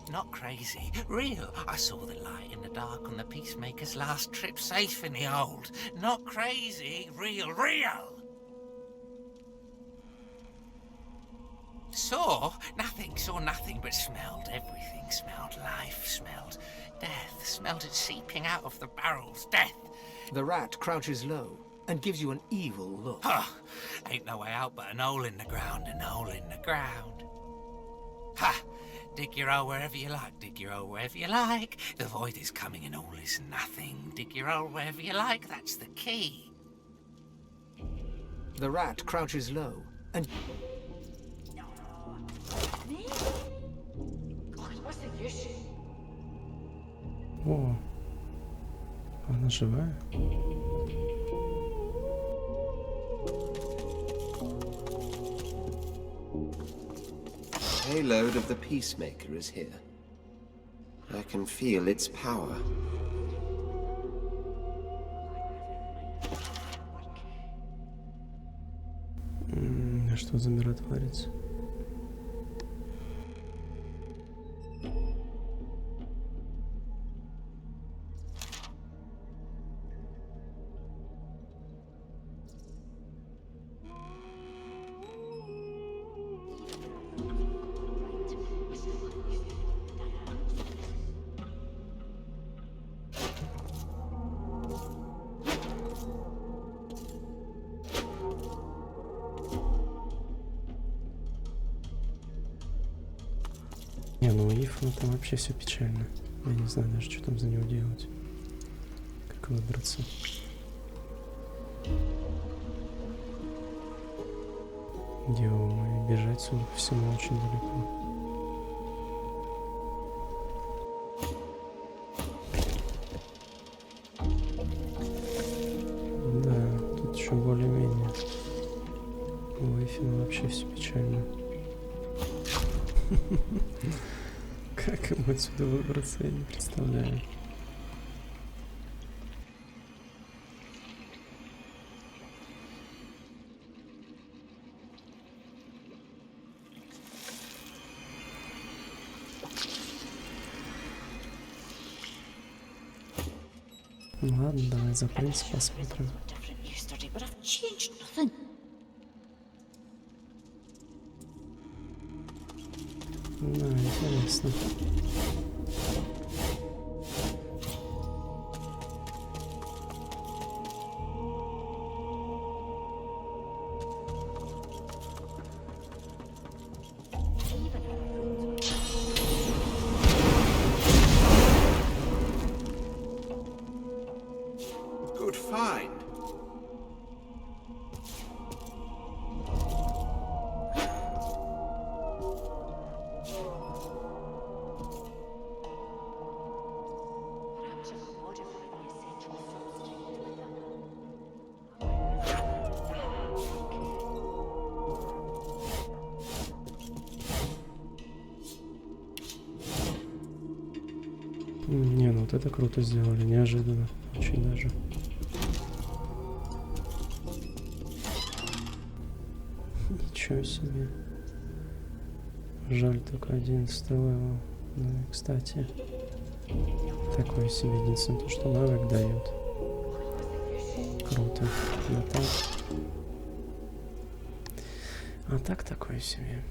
Not crazy, real. I saw the light in the dark on the peacemaker's last trip safe in the hold. Not crazy, real, real. Saw nothing, but smelled everything. Smelled life, smelled death, smelled it seeping out of the barrels. Death. The rat crouches low and gives you an evil look. Huh. Ain't no way out but an hole in the ground, an hole in the ground. Ha! Dig your hole wherever you like, dig your hole wherever you like. The void is coming and all is nothing. Dig your hole wherever you like, that's the key. The rat crouches low and... О, она живая? Payload of the peacemaker is here. I can feel its power. А что за миротворец? Не, ну у Ифа там вообще все печально. Я не знаю даже, что там за него делать. Как выбраться. Где мы бежать, судя по всему, очень далеко. Да, тут еще более-менее. У Ифа вообще все печально. Как ему отсюда выбраться, я не представляю. Ну ладно, давай за принцип посмотрим. Да, интересно. Good find. Не, ну вот это круто сделали, неожиданно. Очень даже. Ничего себе. Жаль только 11 левел. Ну и, кстати, такой себе единственное, то, что навык дает. Круто. А так такой себе.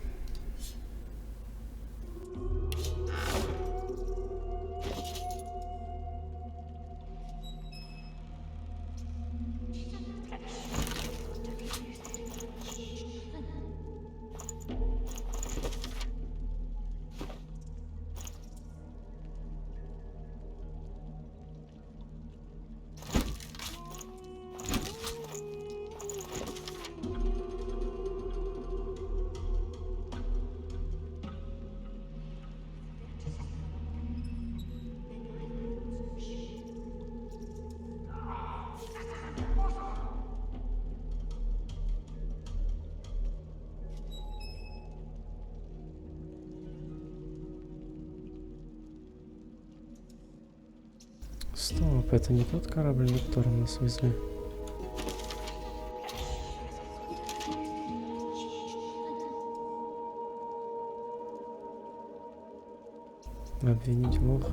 Стоп, это не тот корабль, на котором нас везли. Обвинить лоха.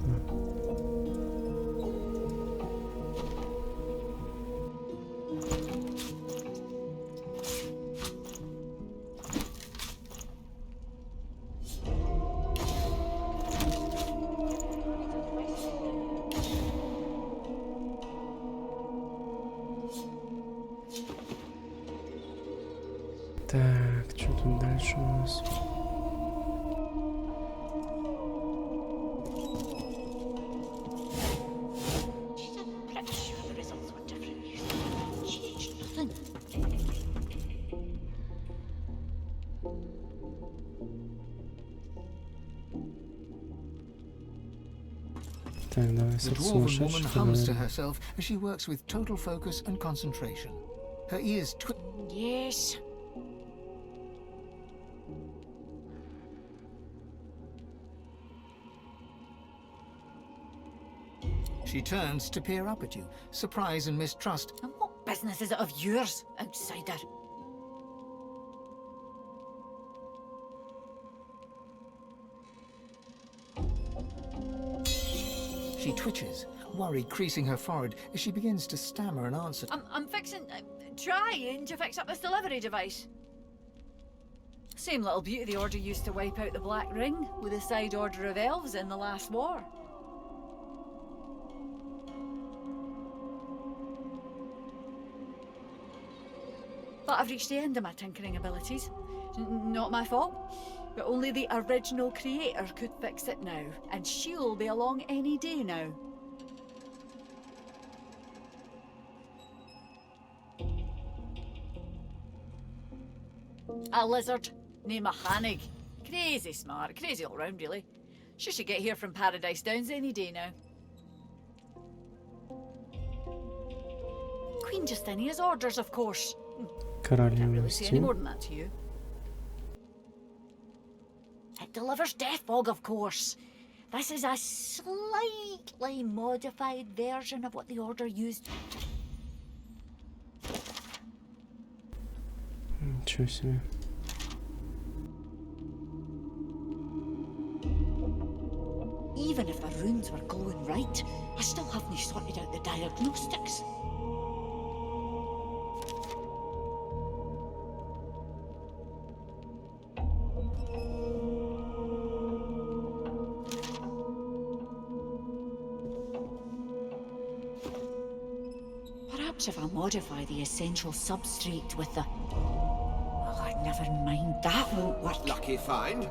Так, что тут дальше у нас? Так, давай с The этим dwarven woman сумасшедшим hums to поговорим. herself as she works with total focus and concentration. Her ears Yes. She turns to peer up at you, surprise and mistrust. And what business is it of yours, outsider? She twitches, worry creasing her forehead as she begins to stammer an answer. I'm fixing, trying to fix up this delivery device. Same little beauty the Order used to wipe out the Black Ring with a side order of elves in the last war. But I've reached the end of my tinkering abilities. Not my fault. But only the original creator could fix it now. And she'll be along any day now. A lizard named Hanig. Crazy smart, crazy all round really. She should get here from Paradise Downs any day now. Queen Justinia's orders, of course. Can't really say any more than that to you. It delivers death fog, of course. This is a slightly modified version of what the Order used. Ничего себе. Even if the runes were glowing right, I still haven't sorted out the diagnostics. Perhaps if I modify the essential substrate with the... Oh, never mind, that won't work. Lucky find.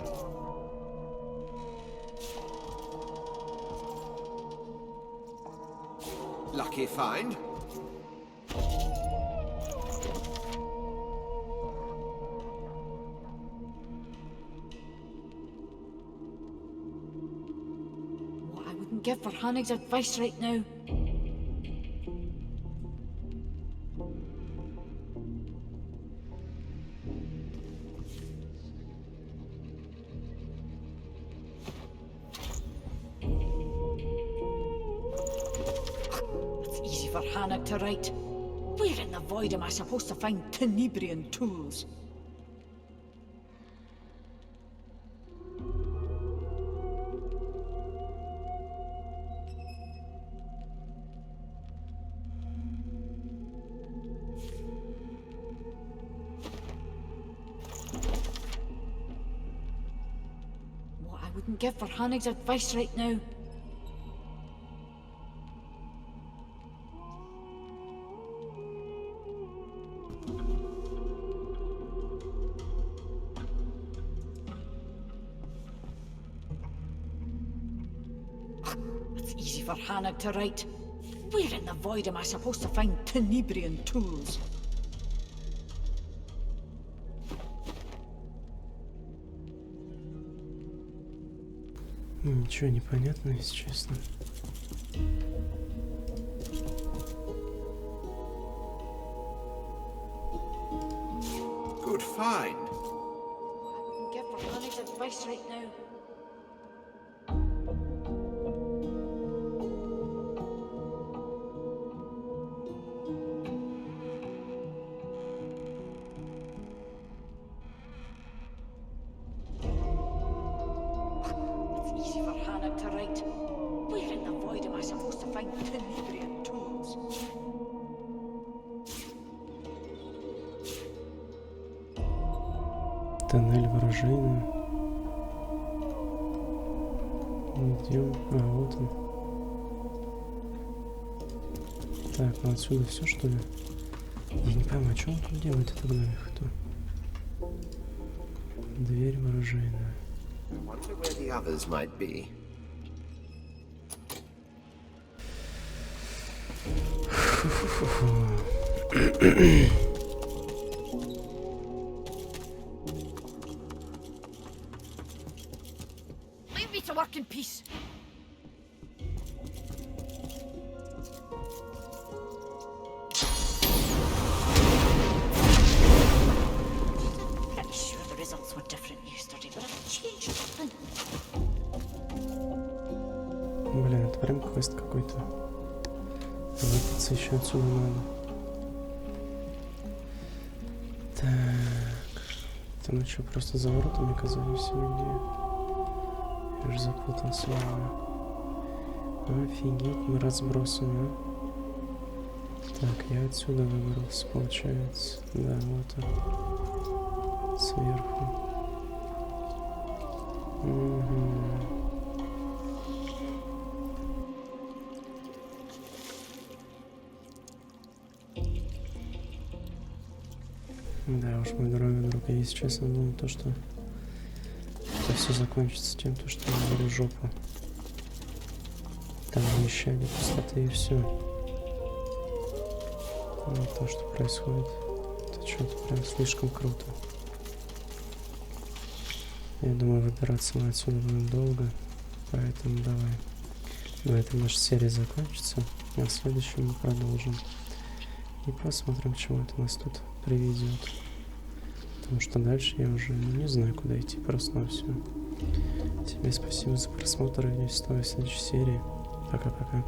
Lucky find. What I wouldn't give for Hanig's advice right now. Hannock to write. Where in the void am I supposed to find Tenebrian tools? What I wouldn't give for Hannock's advice right now. Easy for Hannock to write. Where in the void am I supposed to find Tenebrian tools? Ничего не понятно, если честно. Good find. I wouldn't give for Hannock's advice right now. Тоннель ворожейный. Идем. А, вот он. Так, ну отсюда все, что ли? Я не пойму, а что он тут делает, это гномик кто? Дверь ворожейная. Leave me to work in peace. Pretty sure the results were different yesterday, but I've changed something. Блин, это прям квест какой-то. Выбраться еще отсюда надо. Так. Это мы что, просто за воротами оказались или где? Я же запутался. Офигеть, мы разбросаны. Так, я отсюда выбрался, получается. Да, вот он. Сверху. Угу. Да уж, мой дорогой друг, я, если честно, думал то, что это все закончится тем, то, что я говорю жопу. Там вещание, пустоты и все. Но то, что происходит, это что-то прям слишком круто. Я думаю, выбираться мы отсюда будем долго, поэтому давай. На этом наша серия закончится, а в следующем мы продолжим. И посмотрим, к чему это нас тут приведет. Потому что дальше я уже не знаю, куда идти, просто на все. Тебе спасибо за просмотр, и до следующей серии. Пока-пока.